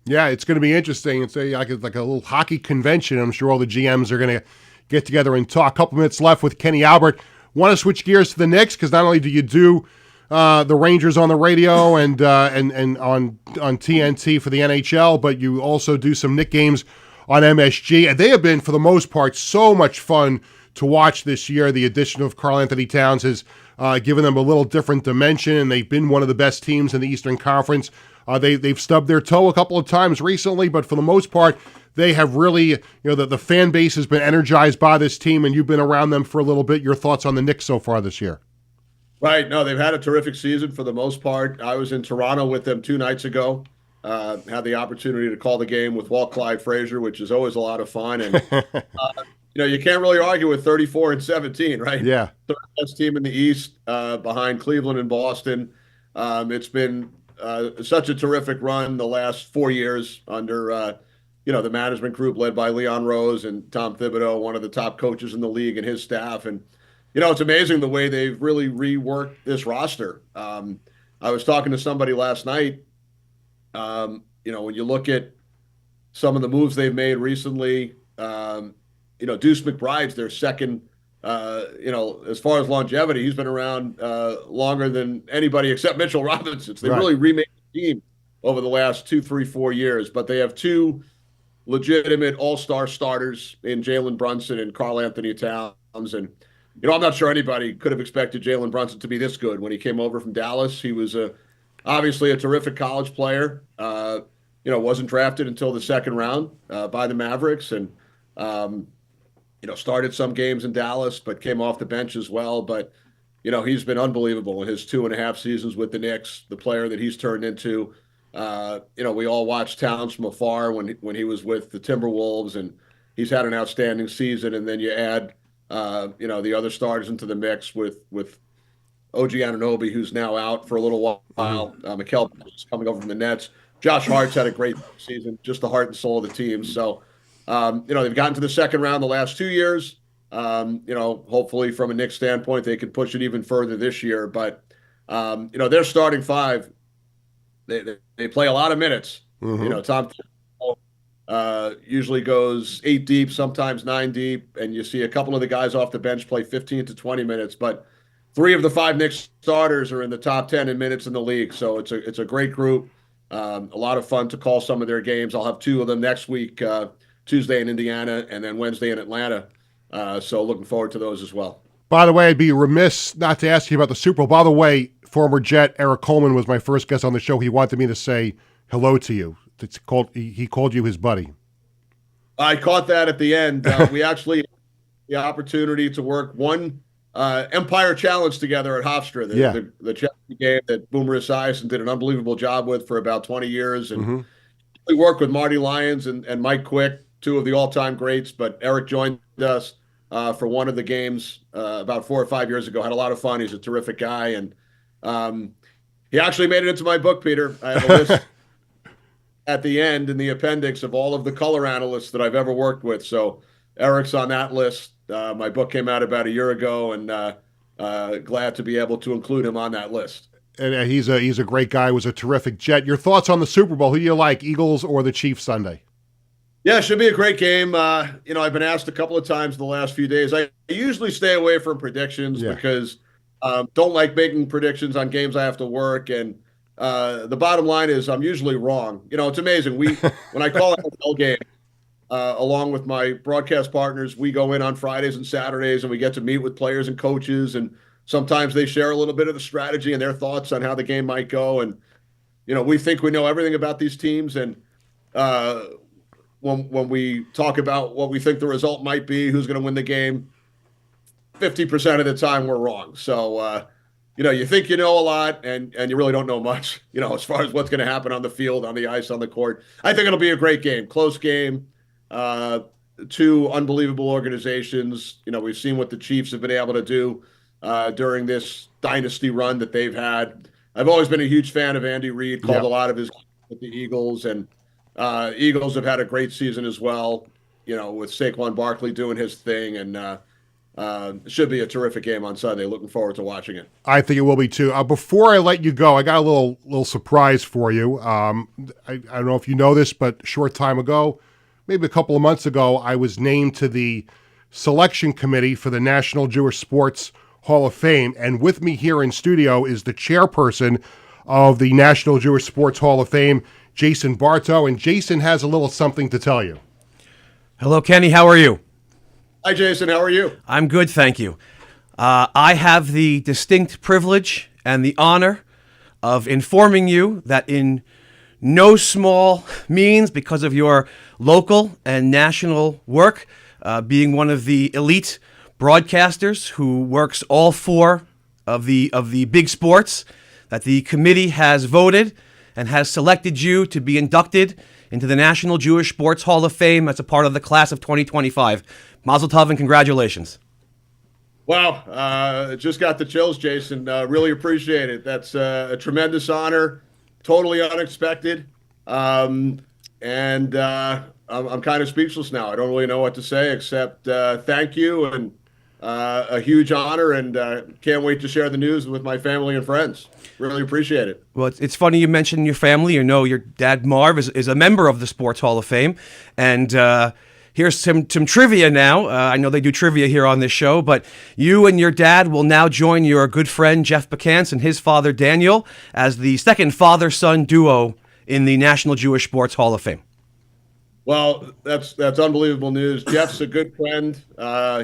Yeah, it's going to be interesting. It's like a little hockey convention. I'm sure all the GMs are going to get together and talk. A couple minutes left with Kenny Albert. Want to switch gears to the Knicks? Because not only do you do the Rangers on the radio and on TNT for the NHL, but you also do some Knick games on MSG. And they have been, for the most part, so much fun to watch this year. The addition of Karl Anthony Towns has given them a little different dimension, and they've been one of the best teams in the Eastern Conference. They've stubbed their toe a couple of times recently, but for the most part, they have really, the fan base has been energized by this team, and you've been around them for a little bit. Your thoughts on the Knicks so far this year?
Right. No, they've had a terrific season for the most part. I was in Toronto with them 2 nights ago. Had the opportunity to call the game with Walt Clyde Frazier, which is always a lot of fun. And, you can't really argue with 34-17, right?
Yeah.
Third best team in the East behind Cleveland and Boston. It's been such a terrific run the last 4 years under, the management group led by Leon Rose and Tom Thibodeau, one of the top coaches in the league, and his staff. And, it's amazing the way they've really reworked this roster. I was talking to somebody last night. When you look at some of the moves they've made recently, Deuce McBride's their second, as far as longevity, he's been around longer than anybody except Mitchell Robinson. So they really remade the team over the last 2, 3, 4 years. But they have 2 legitimate all-star starters in Jalen Brunson and Karl Anthony Towns. And, I'm not sure anybody could have expected Jalen Brunson to be this good when he came over from Dallas. He was obviously a terrific college player. Wasn't drafted until the second round by the Mavericks, and started some games in Dallas, but came off the bench as well. But he's been unbelievable in his 2.5 seasons with the Knicks. The player that he's turned into. We all watched Towns from afar when he was with the Timberwolves, and he's had an outstanding season. And then you add the other starters into the mix with OG Anunoby, who's now out for a little while. Mikal is coming over from the Nets. Josh Hart's had a great season, just the heart and soul of the team. So, they've gotten to the second round the last 2 years. Hopefully from a Knicks standpoint, they can push it even further this year. But, their starting 5, they play a lot of minutes. Tom usually goes 8 deep, sometimes 9 deep, and you see a couple of the guys off the bench play 15 to 20 minutes. But 3 of the 5 Knicks starters are in the top 10 in minutes in the league. So it's a great group. A lot of fun to call some of their games. I'll have 2 of them next week, Tuesday in Indiana and then Wednesday in Atlanta. So looking forward to those as well.
By the way, I'd be remiss not to ask you about the Super Bowl. By the way, former Jet Eric Coleman was my first guest on the show. He wanted me to say hello to you. He called you his buddy.
I caught that at the end. We actually had the opportunity to work one Empire Challenge together at Hofstra, the charity game that Boomer Esiason did an unbelievable job with for about 20 years. And we worked with Marty Lyons and Mike Quick, 2 of the all-time greats. But Eric joined us for one of the games about 4 or 5 years ago. Had a lot of fun. He's a terrific guy. And he actually made it into my book, Peter. I have a list at the end in the appendix of all of the color analysts that I've ever worked with. So Eric's on that list. My book came out about a year ago, and glad to be able to include him on that list.
And he's a great guy. Was a terrific Jet. Your thoughts on the Super Bowl? Who do you like, Eagles or the Chiefs Sunday?
Yeah, it should be a great game. I've been asked a couple of times the last few days. I usually stay away from predictions because don't like making predictions on games I have to work. And the bottom line is I'm usually wrong. It's amazing. When I call a NFL game, along with my broadcast partners, we go in on Fridays and Saturdays, and we get to meet with players and coaches. And sometimes they share a little bit of the strategy and their thoughts on how the game might go. And, we think we know everything about these teams. And when we talk about what we think the result might be, who's going to win the game, 50% of the time we're wrong. So, you think you know a lot and you really don't know much, as far as what's going to happen on the field, on the ice, on the court. I think it'll be a great game, close game. 2 unbelievable organizations. We've seen what the Chiefs have been able to do during this dynasty run that they've had. I've always been a huge fan of Andy Reid, called a lot of his with the Eagles, and Eagles have had a great season as well, with Saquon Barkley doing his thing, and it should be a terrific game on Sunday. Looking forward to watching it.
I think it will be too. Before I let you go, I got a little surprise for you. I don't know if you know this, but a short time ago, maybe a couple of months ago, I was named to the selection committee for the National Jewish Sports Hall of Fame. And with me here in studio is the chairperson of the National Jewish Sports Hall of Fame, Jason Bartow. And Jason has a little something to tell you.
Hello, Kenny. How are you?
Hi, Jason. How are you?
I'm good, thank you. I have the distinct privilege and the honor of informing you that in no small means, because of your local and national work, being one of the elite broadcasters who works all four of the big sports, that the committee has voted and has selected you to be inducted into the National Jewish Sports Hall of Fame as a part of the class of 2025. Mazel tov and congratulations.
Wow, just got the chills, Jason. Really appreciate it. That's a tremendous honor, totally unexpected. I'm kind of speechless now. I don't really know what to say except thank you and a huge honor, and can't wait to share the news with my family and friends. Really appreciate it.
Well, it's funny you mentioned your family. You know, your dad, Marv, is a member of the Sports Hall of Fame. And here's some trivia now. I know they do trivia here on this show, but you and your dad will now join your good friend, Jeff Bekance, and his father, Daniel, as the second father-son duo in the National Jewish Sports Hall of Fame.
Well, that's unbelievable news. Jeff's a good friend.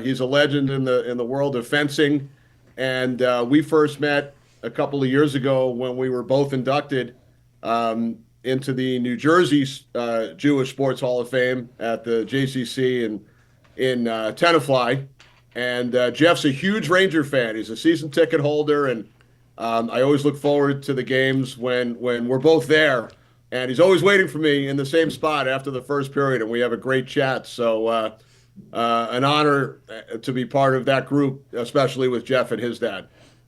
He's a legend in the world of fencing, and we first met a couple of years ago when we were both inducted into the New Jersey Jewish Sports Hall of Fame at the JCC in Tenafly. And Jeff's a huge Ranger fan. He's a season ticket holder, and I always look forward to the games when we're both there. And he's always waiting for me in the same spot after the first period, and we have a great chat. So an honor to be part of that group, especially with Jeff and his dad.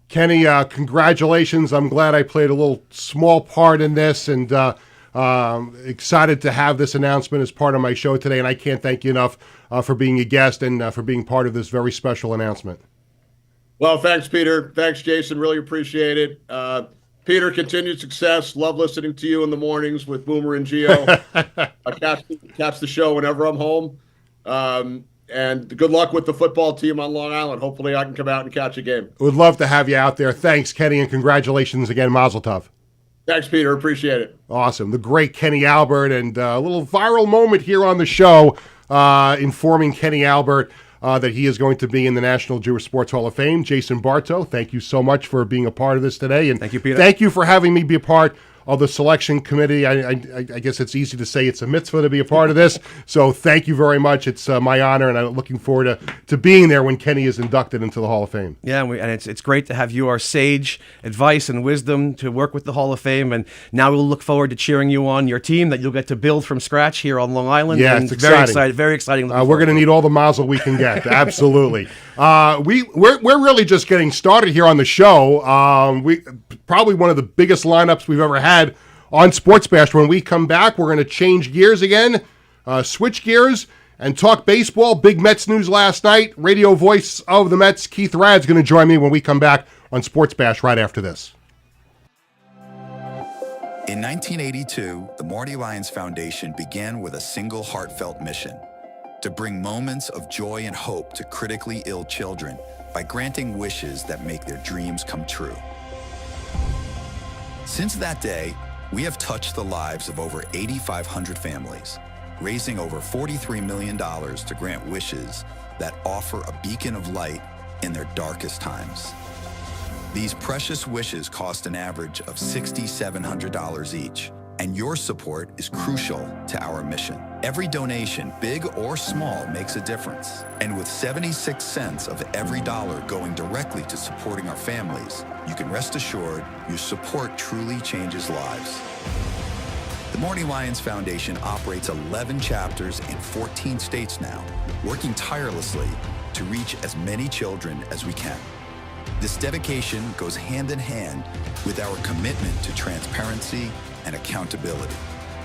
Kenny, congratulations. I'm glad I played a little small part in this, and excited to have this announcement as part of my show today. And I can't thank you enough for being a guest and for being part of this very special announcement.
Well, thanks, Peter. Thanks, Jason. Really appreciate it. Peter, continued success. Love listening to you in the mornings with Boomer and Gio. I catch the show whenever I'm home. And good luck with the football team on Long Island. Hopefully I can come out and catch a game.
Would love to have you out there. Thanks, Kenny, and congratulations again, Mazel Tov.
Thanks, Peter. Appreciate it.
Awesome. The great Kenny Albert, and a little viral moment here on the show informing Kenny Albert that he is going to be in the National Jewish Sports Hall of Fame. Jason Bartow, thank you so much for being a part of this today. And
thank you, Peter.
Thank you for having me be a part of the selection committee. I guess it's easy to say it's a mitzvah to be a part of this. So thank you very much. It's my honor, and I'm looking forward to being there when Kenny is inducted into the Hall of Fame.
Yeah, and it's great to have your sage advice and wisdom to work with the Hall of Fame. And now we'll look forward to cheering you on your team that you'll get to build from scratch here on Long Island.
Yeah,
and
it's exciting.
Very exciting.
We're going to need all the mazel we can get. Absolutely. We're really just getting started here on the show. We probably one of the biggest lineups we've ever had on Sports Bash. When we come back, we're going to change gears again, switch gears, and talk baseball. Big Mets news last night. Radio voice of the Mets, Keith Rad's going to join me when we come back on Sports Bash right after this.
In 1982, the Marty Lyons Foundation began with a single heartfelt mission: to bring moments of joy and hope to critically ill children by granting wishes that make their dreams come true. Since that day, we have touched the lives of over 8,500 families, raising over $43 million to grant wishes that offer a beacon of light in their darkest times. These precious wishes cost an average of $6,700 each, and your support is crucial to our mission. Every donation, big or small, makes a difference. And with 76 cents of every dollar going directly to supporting our families, you can rest assured your support truly changes lives. The Marty Lyons Foundation operates 11 chapters in 14 states now, working tirelessly to reach as many children as we can. This dedication goes hand in hand with our commitment to transparency and accountability,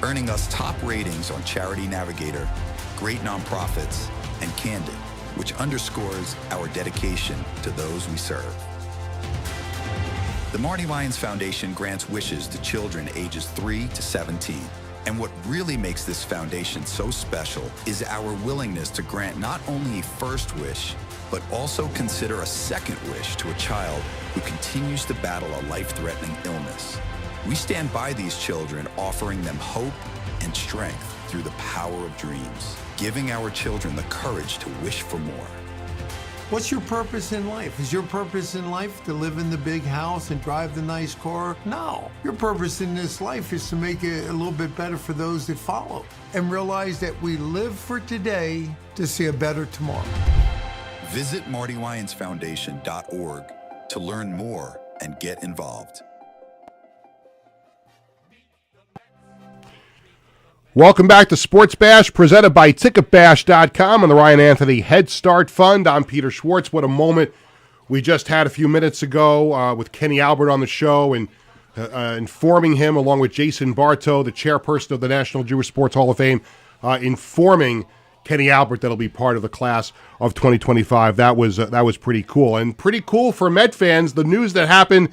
earning us top ratings on Charity Navigator, Great Nonprofits, and Candid, which underscores our dedication to those we serve. The Marty Lyons Foundation grants wishes to children ages 3 to 17. And what really makes this foundation so special is our willingness to grant not only a first wish, but also consider a second wish to a child who continues to battle a life-threatening illness. We stand by these children, offering them hope and strength through the power of dreams, giving our children the courage to wish for more.
What's your purpose in life? Is your purpose in life to live in the big house and drive the nice car? No. Your purpose in this life is to make it a little bit better for those that follow and realize that we live for today to see a better tomorrow.
Visit MartyWyonsFoundation.org to learn more and get involved.
Welcome back to Sports Bash, presented by TicketBash.com and the Ryan Anthony Head Start Fund. I'm Peter Schwartz. What a moment we just had a few minutes ago with Kenny Albert on the show and informing him, along with Jason Bartow, the chairperson of the National Jewish Sports Hall of Fame, informing Kenny Albert that'll be part of the class of 2025. That was pretty cool. And pretty cool for Met fans, the news that happened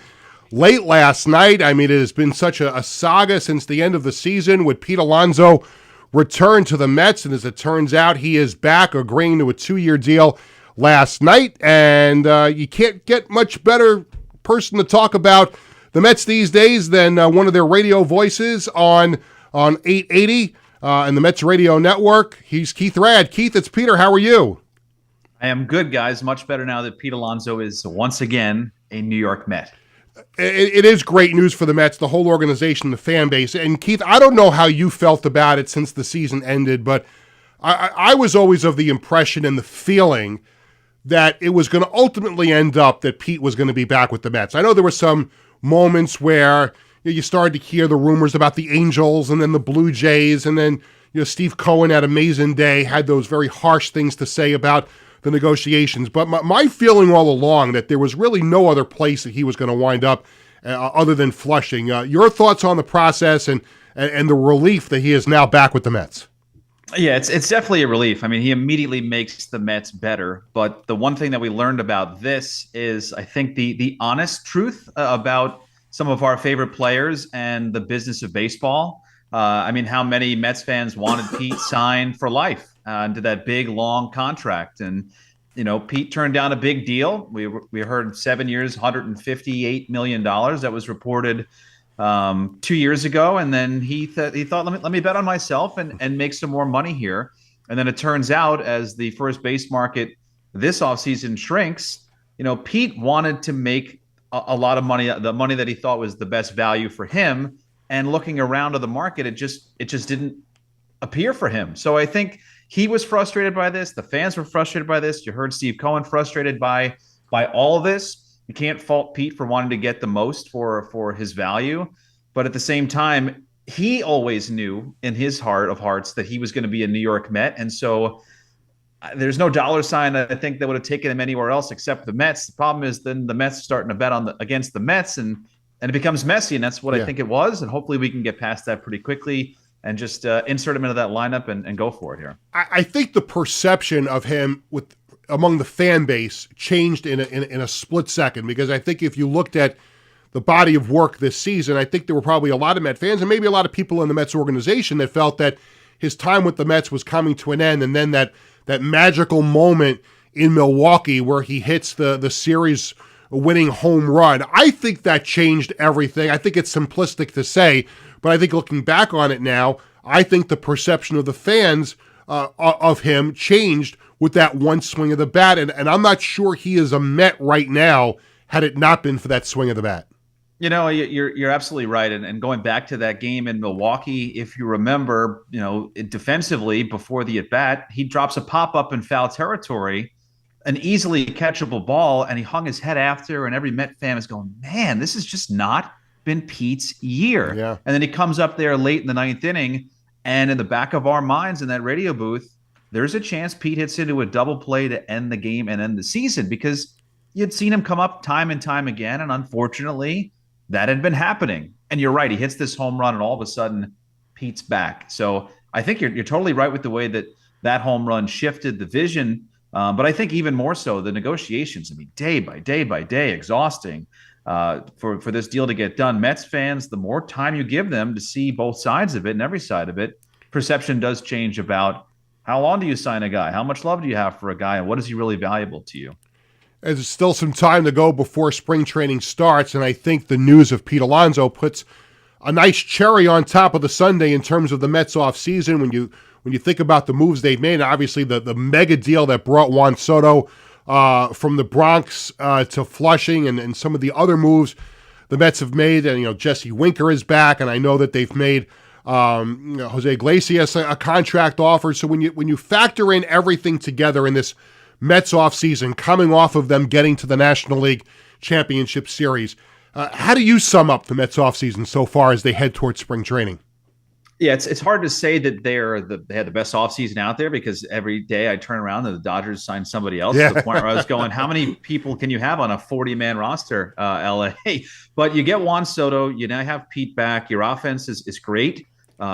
late last night. I mean, it has been such a saga since the end of the season with Pete Alonso returned to the Mets, and as it turns out, he is back, agreeing to a 2-year deal last night. And you can't get much better person to talk about the Mets these days than one of their radio voices on 880 and the Mets radio network. He's Keith Rad. Keith, it's Peter. How are you?
I am good, guys. Much better now that Pete Alonso is once again a New York Met.
It is great news for the Mets, the whole organization, the fan base. And Keith, I don't know how you felt about it since the season ended, but I was always of the impression and the feeling that it was going to ultimately end up that Pete was going to be back with the Mets. I know there were some moments where you started to hear the rumors about the Angels and then the Blue Jays, and then Steve Cohen at Amazing Day had those very harsh things to say about the negotiations. But my feeling all along that there was really no other place that he was going to wind up other than Flushing. Your thoughts on the process and the relief that he is now back with the Mets?
Yeah, it's definitely a relief. I mean, he immediately makes the Mets better. But the one thing that we learned about this is, I think, the honest truth about some of our favorite players and the business of baseball. I mean, how many Mets fans wanted Pete signed for life into that big, long contract? And, Pete turned down a big deal. We heard 7 years, $158 million. That was reported 2 years ago. And then he thought, let me bet on myself and make some more money here. And then it turns out, as the first base market this offseason shrinks, Pete wanted to make a lot of money, the money that he thought was the best value for him. And looking around to the market, it just didn't appear for him. So I think he was frustrated by this. The fans were frustrated by this. You heard Steve Cohen frustrated by all of this. You can't fault Pete for wanting to get the most for his value. But at the same time, he always knew in his heart of hearts that he was going to be a New York Met. And so there's no dollar sign I think that would have taken him anywhere else except the Mets. The problem is then the Mets are starting to bet against the Mets, and it becomes messy, and that's what I think it was. And hopefully we can get past that pretty quickly and just insert him into that lineup and go for it here.
I think the perception of him among the fan base changed in a split second, because I think if you looked at the body of work this season, I think there were probably a lot of Met fans and maybe a lot of people in the Mets organization that felt that his time with the Mets was coming to an end. And then that magical moment in Milwaukee where he hits the series winning home run, I think that changed everything. I think it's simplistic to say, but I think looking back on it now, I think the perception of the fans of him changed with that one swing of the bat. And I'm not sure he is a Met right now had it not been for that swing of the bat.
You're absolutely right. And going back to that game in Milwaukee, if you remember, defensively before the at-bat, he drops a pop-up in foul territory, an easily catchable ball, and he hung his head after, and every Met fan is going, man, this has just not been Pete's year.
Yeah.
And then he comes up there late in the ninth inning, and in the back of our minds in that radio booth, there's a chance Pete hits into a double play to end the game and end the season, because you'd seen him come up time and time again, and unfortunately, that had been happening. And you're right, he hits this home run, and all of a sudden, Pete's back. So I think you're totally right with the way that home run shifted the vision. But I think even more so, the negotiations, day by day, exhausting for this deal to get done. Mets fans, the more time you give them to see both sides of it and every side of it, perception does change about How long do you sign a guy? How much love do you have for a guy? And what is he really valuable to you?
There's still some time to go before spring training starts, and I think the news of Pete Alonso puts a nice cherry on top of the sundae in terms of the Mets offseason. When you think about the moves they've made, obviously the mega deal that brought Juan Soto from the Bronx to Flushing, and some of the other moves the Mets have made. And Jesse Winker is back, and I know that they've made Jose Iglesias a contract offer. So when you factor in everything together in this Mets offseason, coming off of them getting to the National League Championship Series, how do you sum up the Mets offseason so far as they head towards spring training?
Yeah, it's hard to say that they had the best offseason out there, because every day I turn around and the Dodgers sign somebody else, to the point where I was going, how many people can you have on a 40-man roster, LA? But you get Juan Soto, you now have Pete back. Your offense is great.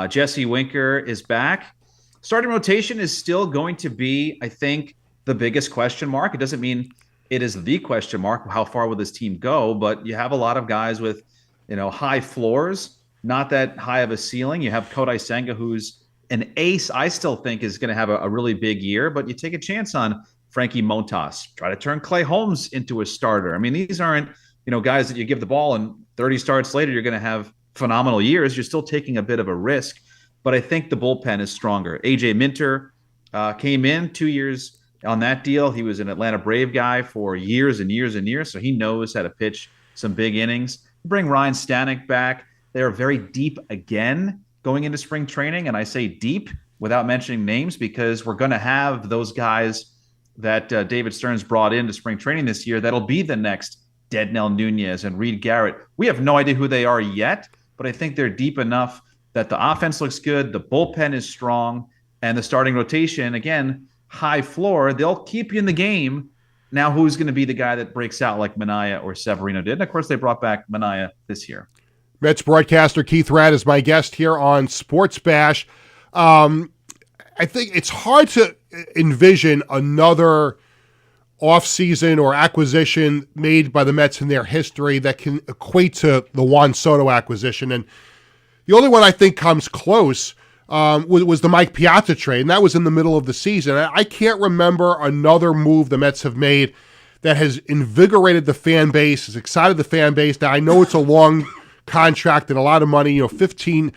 Jesse Winker is back. Starting rotation is still going to be, I think, the biggest question mark. It doesn't mean it is the question mark. How far will this team go? But you have a lot of guys with, high floors, not that high of a ceiling. You have Kodai Senga, who's an ace. I still think is going to have a really big year, but you take a chance on Frankie Montas. Try to turn Clay Holmes into a starter. I mean, these aren't, guys that you give the ball and 30 starts later, you're going to have phenomenal years. You're still taking a bit of a risk, but I think the bullpen is stronger. AJ Minter came in 2 years on that deal. He was an Atlanta Brave guy for years and years and years, so he knows how to pitch some big innings. Bring Ryan Stanek back. They're very deep again going into spring training, and I say deep without mentioning names, because we're going to have those guys that David Stearns brought into spring training this year that'll be the next Dednell Nunez and Reed Garrett. We have no idea who they are yet, but I think they're deep enough that the offense looks good, the bullpen is strong, and the starting rotation, again, high floor. They'll keep you in the game. Now, who's going to be the guy that breaks out like Minaya or Severino did? And of course, they brought back Minaya this year.
Mets broadcaster Keith Radd is my guest here on Sports Bash. I think it's hard to envision another offseason or acquisition made by the Mets in their history that can equate to the Juan Soto acquisition. And the only one I think comes close was the Mike Piazza trade, and that was in the middle of the season. I can't remember another move the Mets have made that has invigorated the fan base, has excited the fan base. Now, I know it's a long contract and a lot of money, 15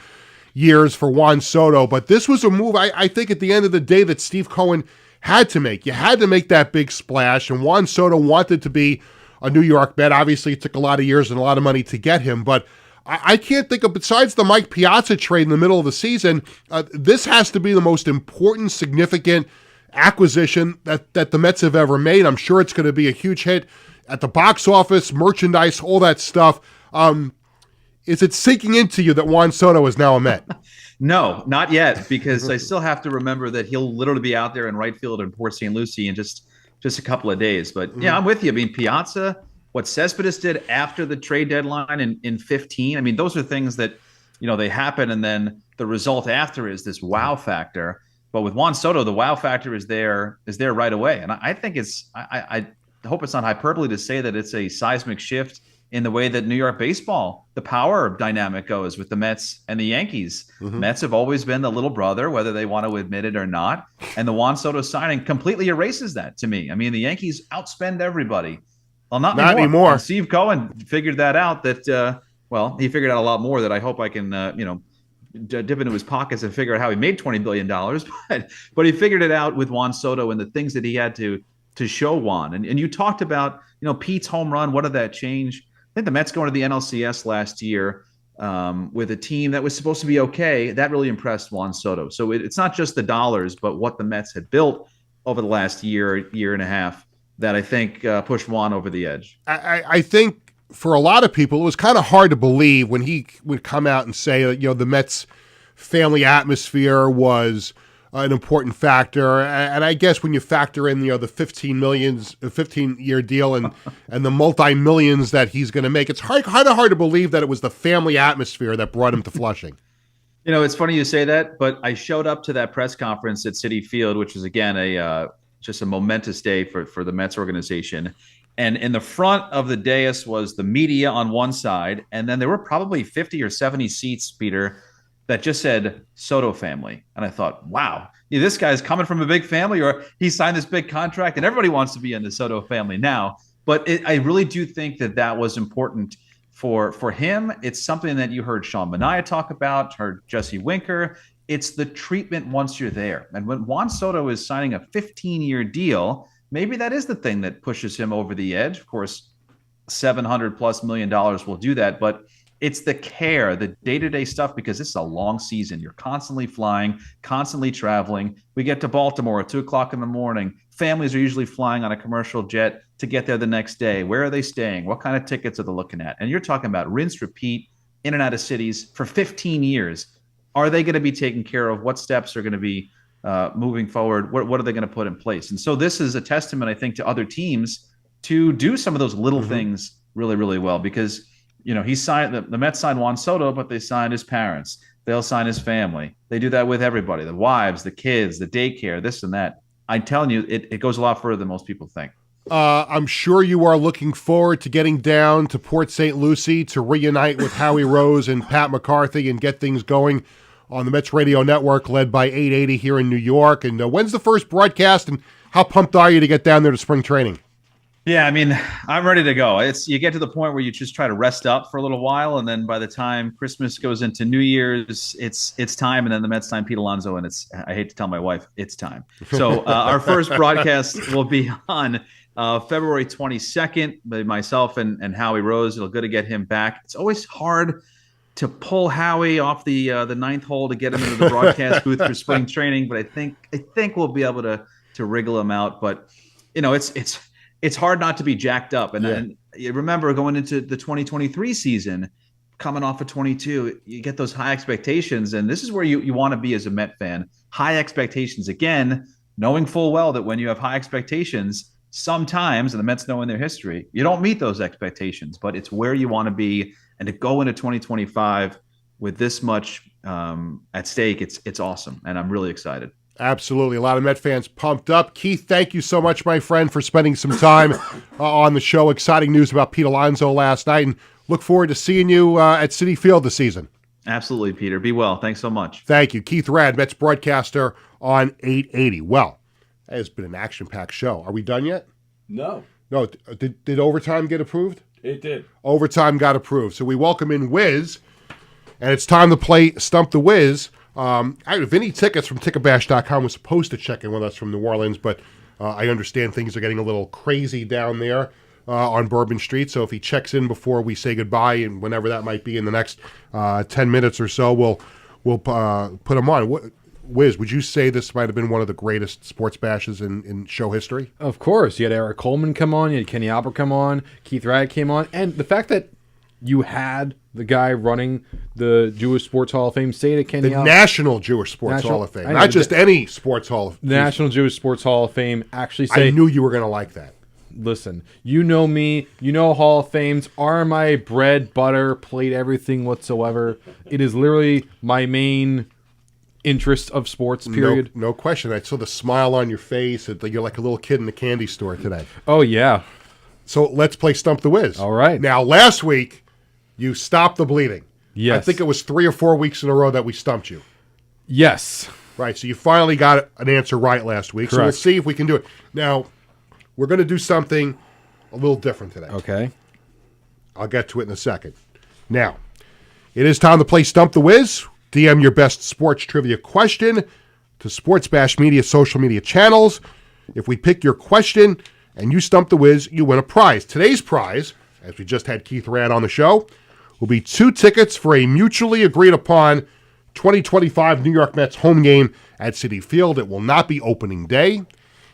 years for Juan Soto, but this was a move I think at the end of the day that Steve Cohen had to make. You had to make that big splash, and Juan Soto wanted to be a New York Met. Obviously, it took a lot of years and a lot of money to get him, but I can't think of, besides the Mike Piazza trade in the middle of the season, this has to be the most important, significant acquisition that the Mets have ever made. I'm sure it's going to be a huge hit at the box office, merchandise, all that stuff. Is it sinking into you that Juan Soto is now a Met?
No, not yet, because I still have to remember that he'll literally be out there in right field in Port St. Lucie in just a couple of days. But yeah, I'm with you. I mean, Piazza, what Cespedes did after the trade deadline in 15, I mean, those are things that, they happen, and then the result after is this wow factor. But with Juan Soto, the wow factor is there right away. And I think I hope it's not hyperbole to say that it's a seismic shift in the way that New York baseball, the power dynamic goes with the Mets and the Yankees. Mets have always been the little brother, whether they want to admit it or not. And the Juan Soto signing completely erases that to me. I mean, the Yankees outspend everybody. Well, not anymore. And Steve Cohen figured that out he figured out a lot more that I hope I can, dip into his pockets and figure out how he made $20 billion. But he figured it out with Juan Soto and the things that he had to show Juan. And you talked about, Pete's home run. What did that change? I think the Mets going to the NLCS last year with a team that was supposed to be okay. That really impressed Juan Soto. So it's not just the dollars, but what the Mets had built over the last year and a half that I think pushed Juan over the edge.
I think for a lot of people, it was kind of hard to believe when he would come out and say that, the Mets family atmosphere was an important factor. And I guess when you factor in, the 15-year deal and the multi-millions that he's going to make, it's hard to believe that it was the family atmosphere that brought him to Flushing.
It's funny you say that, but I showed up to that press conference at Citi Field, which was, again, just a momentous day for the Mets organization. And in the front of the dais was the media on one side, and then there were probably 50 or 70 seats, Peter, that just said Soto family. And I thought, wow, this guy's coming from a big family, or he signed this big contract, and everybody wants to be in the Soto family now. But I really do think that was important for him. It's something that you heard Sean Manaea talk about, heard Jesse Winker. It's the treatment once you're there. And when Juan Soto is signing a 15-year deal, maybe that is the thing that pushes him over the edge. Of course, $700+ million will do that, but it's the care, the day-to-day stuff, because this is a long season. You're constantly flying, constantly traveling. We get to Baltimore at 2 o'clock in the morning. Families are usually flying on a commercial jet to get there the next day. Where are they staying? What kind of tickets are they looking at? And you're talking about rinse, repeat, in and out of cities for 15 years. Are they going to be taken care of? What steps are going to be moving forward? What are they going to put in place? And so this is a testament, I think, to other teams to do some of those little things really, really well, because he signed the Mets signed Juan Soto, but they signed his parents. They'll sign his family. They do that with everybody, the wives, the kids, the daycare, this and that. I'm telling you, it goes a lot further than most people think.
I'm sure you are looking forward to getting down to Port St. Lucie to reunite with Howie Rose and Pat McCarthy and get things going on the Mets Radio Network, led by 880 here in New York. And when's the first broadcast, and how pumped are you to get down there to spring training?
Yeah, I mean, I'm ready to go. You get to the point where you just try to rest up for a little while, and then by the time Christmas goes into New Year's, it's time, and then the Mets sign Pete Alonso, and I hate to tell my wife, it's time. So our first broadcast will be on February 22nd by myself and Howie Rose. It'll good to get him back. It's always hard to pull Howie off the ninth hole to get him into the broadcast booth for spring training, but I think we'll be able to wriggle him out. But it's hard not to be jacked up. And you remember going into the 2023 season, coming off of 22, you get those high expectations. And this is where you want to be as a Met fan. High expectations. Again, knowing full well that when you have high expectations, sometimes, and the Mets know in their history, you don't meet those expectations. But it's where you want to be. And to go into 2025 with this much at stake, it's awesome. And I'm really excited.
Absolutely. A lot of Met fans pumped up. Keith, thank you so much, my friend, for spending some time on the show. Exciting news about Pete Alonso last night, and look forward to seeing you at Citi Field this season.
Absolutely, Peter. Be well. Thanks so much.
Thank you. Keith Rad, Mets broadcaster on 880. Well, it has been an action-packed show. Are we done yet?
No.
No. Did overtime get approved?
It did.
Overtime got approved. So we welcome in Wiz, and it's time to play Stump the Wiz. Vinny Tickets from Ticketbash.com was supposed to check in with us from New Orleans, but I understand things are getting a little crazy down there on Bourbon Street. So if he checks in before we say goodbye, and whenever that might be in the next 10 minutes or so, we'll put him on. Wiz, would you say this might have been one of the greatest sports bashes in show history?
Of course. You had Eric Coleman come on, you had Kenny Albert come on, Keith Rad came on, and the fact that you had the guy running the Jewish Sports Hall of Fame say to Kenny Albert.
The National Jewish Sports Hall of Fame. Not just any Sports Hall of Fame.
The National Jewish Sports Hall of Fame actually say.
I knew you were going to like that.
Listen, you know me. You know Hall of Fames are my bread, butter, plate, everything whatsoever. It is literally my main interest of sports, period.
No question. I saw the smile on your face. You're like a little kid in the candy store today.
Oh, yeah.
So let's play Stump the Wiz.
All right.
Now, last week, you stopped the bleeding.
Yes.
I think it was 3 or 4 weeks in a row that we stumped you.
Yes.
Right. So you finally got an answer right last week.
Correct.
So we'll see if we can do it. Now, we're going to do something a little different today.
Okay.
I'll get to it in a second. Now, it is time to play Stump the Wiz. DM your best sports trivia question to Sports Bash Media social media channels. If we pick your question and you stump the Wiz, you win a prize. Today's prize, as we just had Keith Rad on the show, will be 2 tickets for a mutually agreed upon 2025 New York Mets home game at Citi Field. It will not be opening day.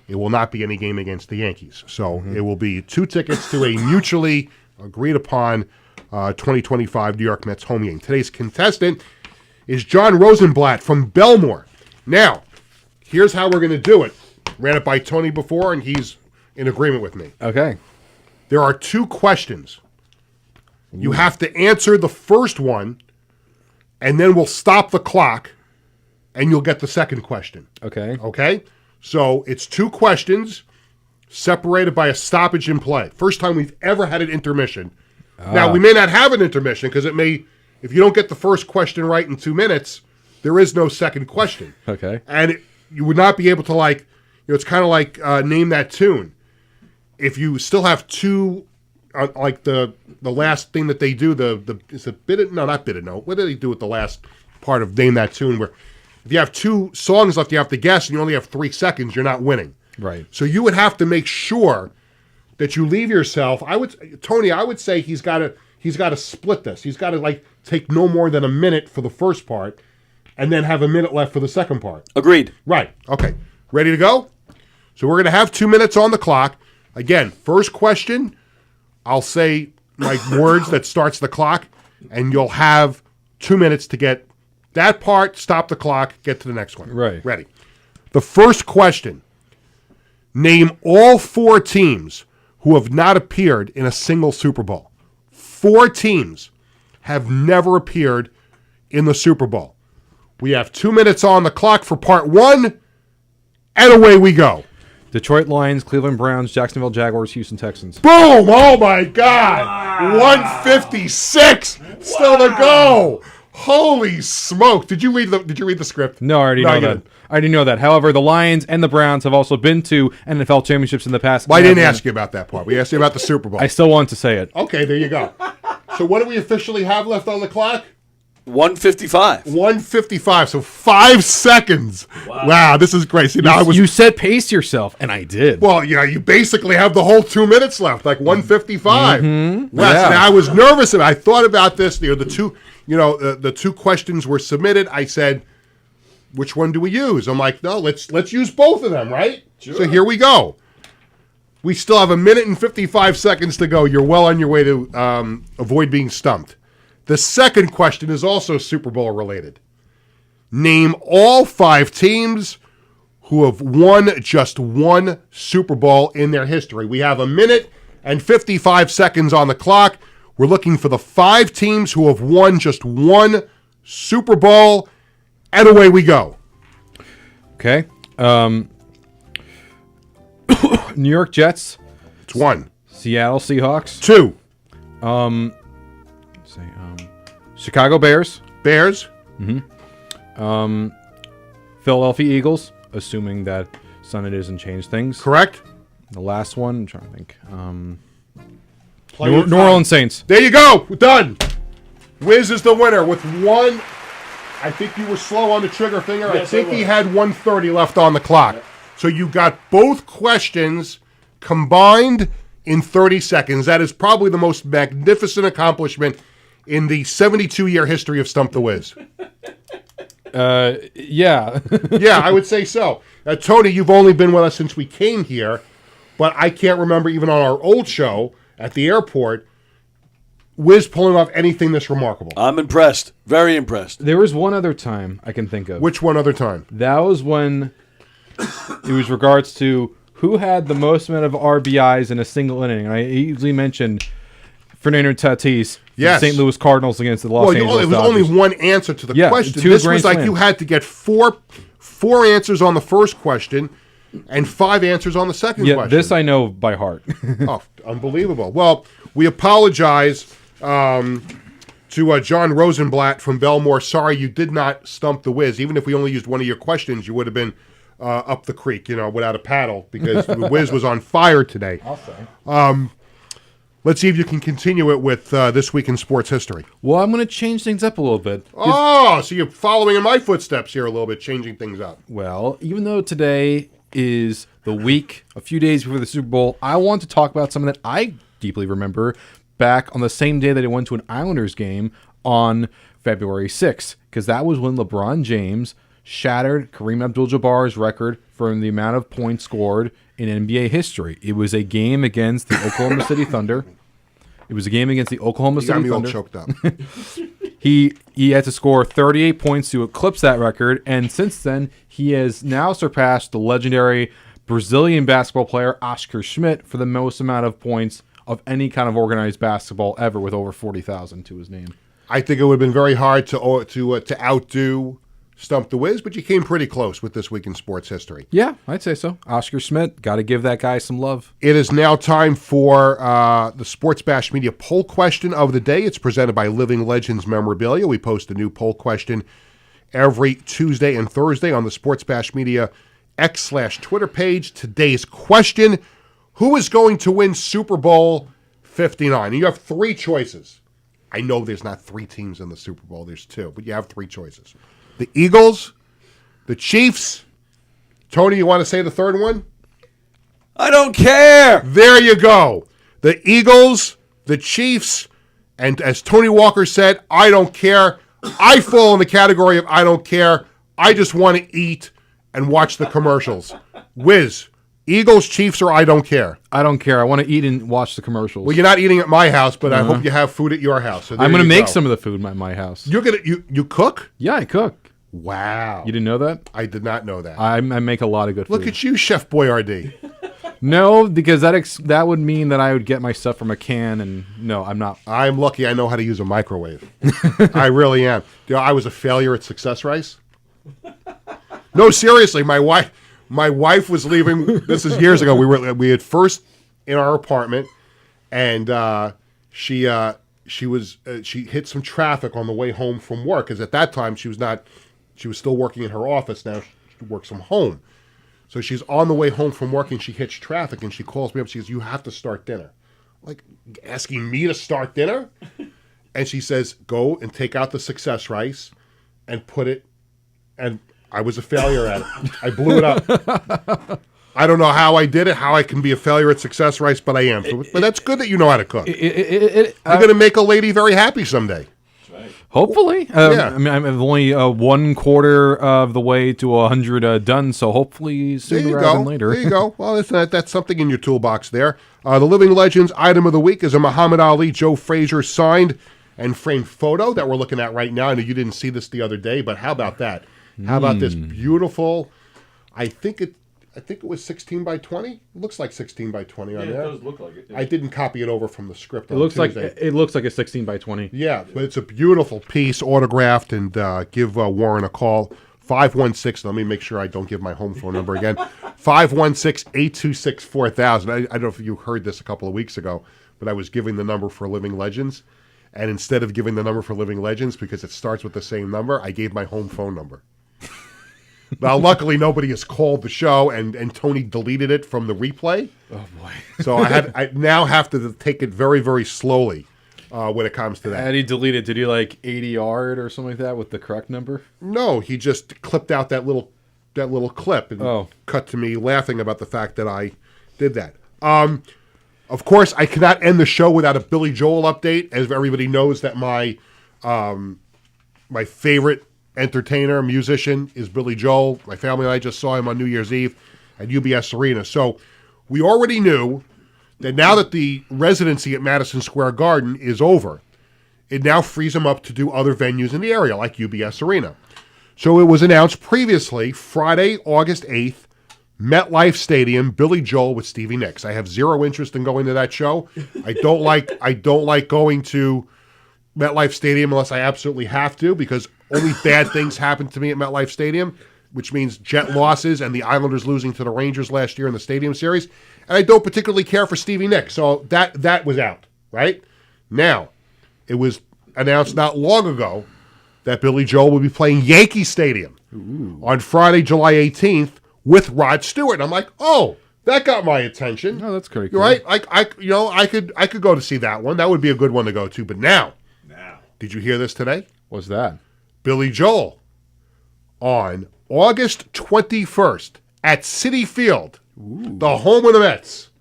It will not be any game against the Yankees. So it will be 2 tickets to a mutually agreed upon 2025 New York Mets home game. Today's contestant is John Rosenblatt from Belmore. Now, here's how we're going to do it. Ran it by Tony before, and he's in agreement with me.
Okay.
There are 2 questions. You have to answer the first one, and then we'll stop the clock, and you'll get the second question.
Okay.
Okay? So it's 2 questions separated by a stoppage in play. First time we've ever had an intermission. Now, we may not have an intermission because if you don't get the first question right in 2 minutes, there is no second question.
Okay.
And you would not be able to it's kind of like name that tune. If you still have two, like the last thing that they do, is it bid it? No, not bid it. No, what do they do with the last part of name that tune? Where if you have two songs left, you have to guess, and you only have 3 seconds, you're not winning.
Right.
So you would have to make sure that you leave yourself. Tony, I would say he's got to split this. He's got to take no more than a minute for the first part, and then have a minute left for the second part.
Agreed.
Right. Okay. Ready to go? So we're going to have 2 minutes on the clock. Again, first question, I'll say my words that starts the clock, and you'll have 2 minutes to get that part, stop the clock, get to the next one.
Right.
Ready. The first question, name all 4 teams who have not appeared in a single Super Bowl. 4 teams have never appeared in the Super Bowl. We have 2 minutes on the clock for part 1, and away we go.
Detroit Lions, Cleveland Browns, Jacksonville Jaguars, Houston Texans.
Boom! Oh my God! 156 still to go. Holy smoke! Did you read the script?
No, I already know that. I already know that. However, the Lions and the Browns have also been to NFL championships in the past.
Well, I didn't ask you about that part. We asked you about the Super Bowl.
I still want to say it.
Okay, there you go. So what do we officially have left on the clock?
155.
155. So 5 seconds. Wow, this is great. See, now
You said pace yourself, and I did.
Well, yeah, you basically have the whole 2 minutes left, like 155.
Mm-hmm.
Right,
Yeah.
so now I was nervous. I thought about this. The 2 questions were submitted. I said, which one do we use? I'm like, no, let's use both of them, right? Sure. So here we go. We still have 1 minute and 55 seconds to go. You're well on your way to avoid being stumped. The second question is also Super Bowl related. Name all 5 teams who have won just 1 Super Bowl in their history. We have 1 minute and 55 seconds on the clock. We're looking for the 5 teams who have won just 1 Super Bowl, and away we go.
Okay. New York Jets.
It's 1.
Seattle Seahawks.
2.
Chicago Bears.
Bears.
Philadelphia Eagles, assuming that Sunday doesn't change things.
Correct.
The last one, I'm trying to think.
New
New Orleans Saints.
There you go. We're done. Wiz is the winner with 1. I think you were slow on the trigger finger.
Yes,
I think
I was.
he had 1:30 left on the clock. So you got both questions combined in 30 seconds. That is probably the most magnificent accomplishment in the 72-year history of Stump the Wiz.
Yeah.
Yeah, I would say so. Tony, you've only been with us since we came here, but I can't remember even on our old show at the airport, Wiz pulling off anything this remarkable.
I'm impressed. Very impressed.
There was one other time I can think of.
Which one other time?
That was when it was regards to who had the most amount of RBIs in a single inning. I easily mentioned Fernando Tatis,
Yes.
St. Louis Cardinals against the Los Angeles
it was
Dodgers.
only one answer to the
Yeah,
question.
2
This
grand
was like
slams.
you had to get four answers on the first question and 5 answers on the second
Yeah,
question.
this I know by heart.
Oh, unbelievable. Well, we apologize to John Rosenblatt from Belmore. Sorry you did not stump the Wiz. Even if we only used one of your questions, you would have been up the creek, without a paddle, because the Wiz was on fire today.
I'll say.
Let's see if you can continue it with This Week in Sports History.
Well, I'm going to change things up a little bit.
Oh, so you're following in my footsteps here a little bit, changing things up.
Well, even though today is the week, a few days before the Super Bowl, I want to talk about something that I deeply remember back on the same day that I went to an Islanders game on February 6th, because that was when LeBron James shattered Kareem Abdul-Jabbar's record for the amount of points scored in NBA history. It was a game against the Oklahoma City Thunder. It was a game against the Oklahoma
You got
City
me all
Thunder.
choked up.
He had to score 38 points to eclipse that record, and since then, he has now surpassed the legendary Brazilian basketball player Oscar Schmidt for the most amount of points of any kind of organized basketball ever, with over 40,000 to his name.
I think it would have been very hard to outdo Stump the Wiz, but you came pretty close with This Week in Sports History.
Yeah, I'd say so. Oscar Schmidt, got to give that guy some love.
It is now time for the Sports Bash Media poll question of the day. It's presented by Living Legends Memorabilia. We post a new poll question every Tuesday and Thursday on the Sports Bash Media X/Twitter page. Today's question, who is going to win Super Bowl 59? And you have three choices. I know there's not three teams in the Super Bowl. There's two, but you have three choices. The Eagles, the Chiefs. Tony, you want to say the third one?
I don't care.
There you go. The Eagles, the Chiefs, and as Tony Walker said, I don't care. I fall in the category of I don't care. I just want to eat and watch the commercials. Wiz, Eagles, Chiefs, or I don't care?
I don't care. I want to eat and watch the commercials.
Well, you're not eating at my house, but I hope you have food at your house. So
I'm going to
you
make
go.
some of the food at my house.
You're gonna you cook?
Yeah, I cook.
Wow.
You didn't know that?
I did not know that.
I make a lot of good food.
Look at you, Chef Boyardee.
No, because that would mean that I would get my stuff from a can, and no, I'm not.
I'm lucky I know how to use a microwave. I really am. You know, I was a failure at Success Rice. No, seriously, my wife was leaving. This is years ago. We had first in our apartment, and she hit some traffic on the way home from work, because at that time she was still working in her office. Now she works from home. So she's on the way home from work and she hits traffic and she calls me up. She goes, "You have to start dinner." Like, asking me to start dinner? And she says, "Go and take out the Success Rice and put it," and I was a failure at it. I blew it up. I don't know how I did it, how I can be a failure at Success Rice, but I am. But that's good that you know how to cook. You're going to make a lady very happy someday.
Hopefully.
Yeah.
I mean, I'm only 1/4 of the way to 100 done, so hopefully sooner rather than later.
There you go. Well, that's something in your toolbox there. The Living Legends item of the week is a Muhammad Ali, Joe Frazier signed and framed photo that we're looking at right now. I know you didn't see this the other day, but how about that? How about this beautiful, I think it was 16 by 20. It looks like 16 by 20 on there.
It does look like it. Yeah.
I didn't copy it over from the script.
It looks like a 16 by 20.
Yeah, but it's a beautiful piece, autographed, and give Warren a call. 516, let me make sure I don't give my home phone number again. 516-826-4000. I don't know if you heard this a couple of weeks ago, but I was giving the number for Living Legends. And instead of giving the number for Living Legends, because it starts with the same number, I gave my home phone number. Now, luckily, nobody has called the show, and Tony deleted it from the replay.
Oh, boy.
So I now have to take it very, very slowly when it comes to that.
How did he delete it? Did he like 80 yard or something like that with the correct number?
No, he just clipped out that little clip and cut to me laughing about the fact that I did that. Of course, I cannot end the show without a Billy Joel update, as everybody knows that my favorite entertainer, musician is Billy Joel. My family and I just saw him on New Year's Eve at UBS Arena. So we already knew that now that the residency at Madison Square Garden is over, it now frees him up to do other venues in the area, like UBS Arena. So it was announced previously, Friday, August 8th, MetLife Stadium, Billy Joel with Stevie Nicks. I have zero interest in going to that show. I don't like going to MetLife Stadium unless I absolutely have to, because only bad things happen to me at MetLife Stadium, which means Jet losses and the Islanders losing to the Rangers last year in the Stadium Series. And I don't particularly care for Stevie Nicks, so that was out, right? Now, it was announced not long ago that Billy Joel will be playing Yankee Stadium on Friday, July 18th with Rod Stewart. And I'm like, oh, that got my attention.
Oh, that's pretty cool.
Right? I could go to see that one. That would be a good one to go to. But now, did you hear this today?
What's that?
Billy Joel on August 21st at Citi Field, the home of the Mets.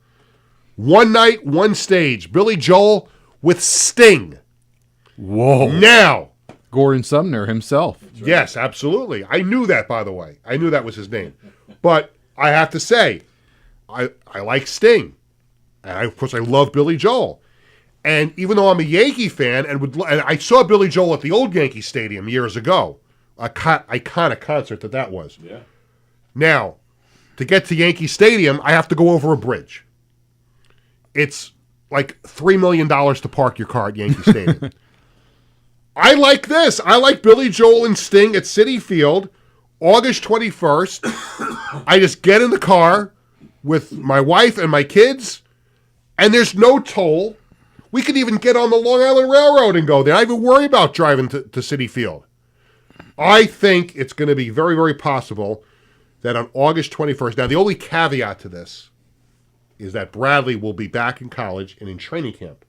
One night, one stage. Billy Joel with Sting.
Whoa.
Now.
Gordon Sumner himself.
Yes, absolutely. I knew that, by the way. I knew that was his name. But I have to say, I like Sting. And of course, I love Billy Joel. And even though I'm a Yankee fan, and I saw Billy Joel at the old Yankee Stadium years ago, iconic concert that was.
Yeah.
Now, to get to Yankee Stadium, I have to go over a bridge. It's like $3 million to park your car at Yankee Stadium. I like this. I like Billy Joel and Sting at Citi Field, August 21st. I just get in the car with my wife and my kids, and there's no toll. We could even get on the Long Island Railroad and go there. I don't even worry about driving to Citi Field. I think it's going to be very, very possible that on August 21st, now the only caveat to this is that Bradley will be back in college and in training camp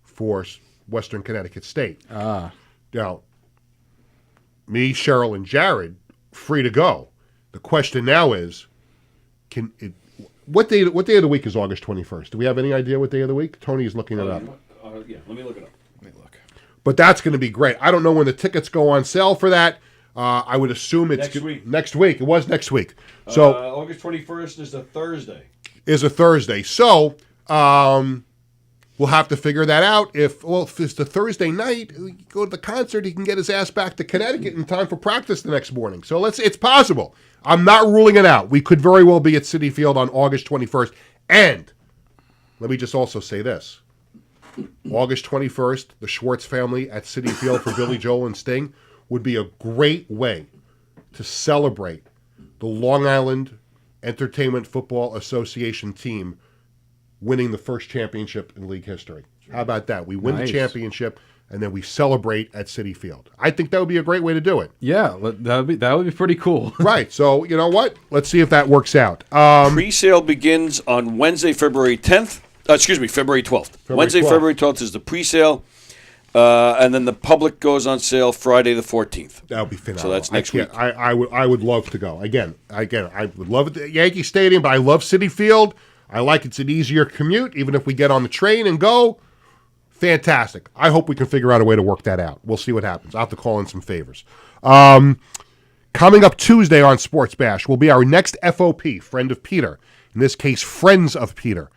for Western Connecticut State. Now, me, Cheryl, and Jared, free to go. The question now is, what day of the week is August 21st? Do we have any idea what day of the week? Tony is looking it up.
Yeah, let me look it up.
But that's going to be great. I don't know when the tickets go on sale for that. I would assume it's
Next week.
Next week. It was next week. So
August 21st is a Thursday.
So we'll have to figure that out. If it's the Thursday night, you go to the concert, he can get his ass back to Connecticut in time for practice the next morning. So it's possible. I'm not ruling it out. We could very well be at Citi Field on August 21st. And let me just also say this. August 21st, the Schwartz family at Citi Field for Billy Joel and Sting would be a great way to celebrate the Long Island Entertainment Football Association team winning the first championship in league history. How about that? We win the championship, and then we celebrate at Citi Field. I think that would be a great way to do it.
Yeah, that would be pretty cool.
Right. So, you know what? Let's see if that works out.
Pre-sale begins on Wednesday, February 10th. February 12th. Wednesday,
12th.
February 12th is the pre-sale, and then the public goes on sale Friday the 14th.
That would be phenomenal.
So that's next week.
I would love to go. Again, I would love it at Yankee Stadium, but I love Citi Field. I like it's an easier commute, even if we get on the train and go. Fantastic. I hope we can figure out a way to work that out. We'll see what happens. I'll have to call in some favors. Coming up Tuesday on Sports Bash will be our next FOP, Friend of Peter. In this case, Friends of Peter.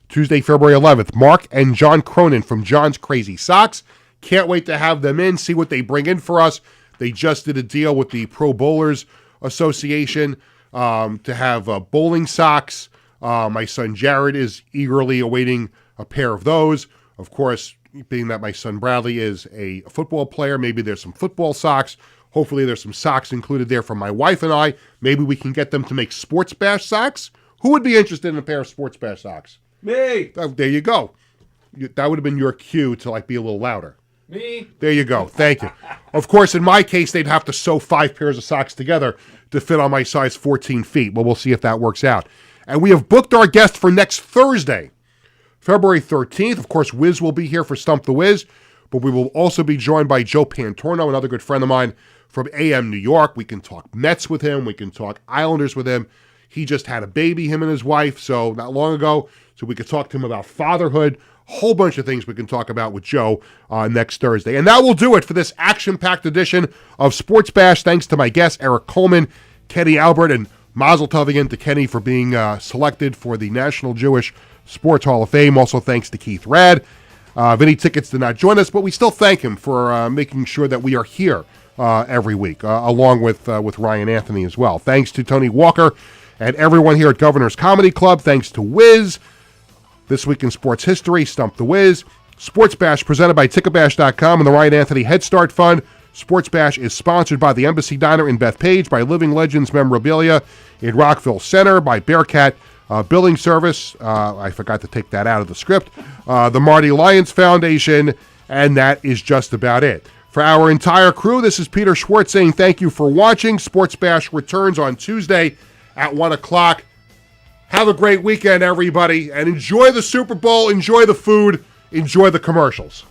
Tuesday, February 11th, Mark and John Cronin from John's Crazy Socks. Can't wait to have them in, see what they bring in for us. They just did a deal with the Pro Bowlers Association to have bowling socks. My son Jared is eagerly awaiting a pair of those. Of course, being that my son Bradley is a football player, maybe there's some football socks. Hopefully there's some socks included there for my wife and I. Maybe we can get them to make Sports Bash socks. Who would be interested in a pair of Sports Bash socks?
Me.
There you go. That would have been your cue to be a little louder.
Me.
There you go. Thank you. Of course, in my case, they'd have to sew 5 pairs of socks together to fit on my size 14 feet. Well, we'll see if that works out. And we have booked our guest for next Thursday, February 13th. Of course, Wiz will be here for Stump the Wiz, but we will also be joined by Joe Pantorno, another good friend of mine from AM New York. We can talk Mets with him. We can talk Islanders with him. He just had a baby, him and his wife, so not long ago. So we could talk to him about fatherhood, a whole bunch of things we can talk about with Joe next Thursday. And that will do it for this action-packed edition of Sports Bash. Thanks to my guests, Eric Coleman, Kenny Albert, and Mazel Tov again to Kenny for being selected for the National Jewish Sports Hall of Fame. Also thanks to Keith Rad. Vinny Tickets did not join us, but we still thank him for making sure that we are here every week, along with Ryan Anthony as well. Thanks to Tony Walker and everyone here at Governor's Comedy Club. Thanks to Wiz. This Week in Sports History, Stump the Wiz. Sports Bash presented by Ticketbash.com and the Ryan Anthony Head Start Fund. Sports Bash is sponsored by the Embassy Diner in Bethpage, by Living Legends Memorabilia in Rockville Center, by Bearcat Billing Service. I forgot to take that out of the script. The Marty Lyons Foundation, and that is just about it. For our entire crew, this is Peter Schwartz saying thank you for watching. Sports Bash returns on Tuesday at 1 o'clock. Have a great weekend, everybody, and enjoy the Super Bowl, enjoy the food, enjoy the commercials.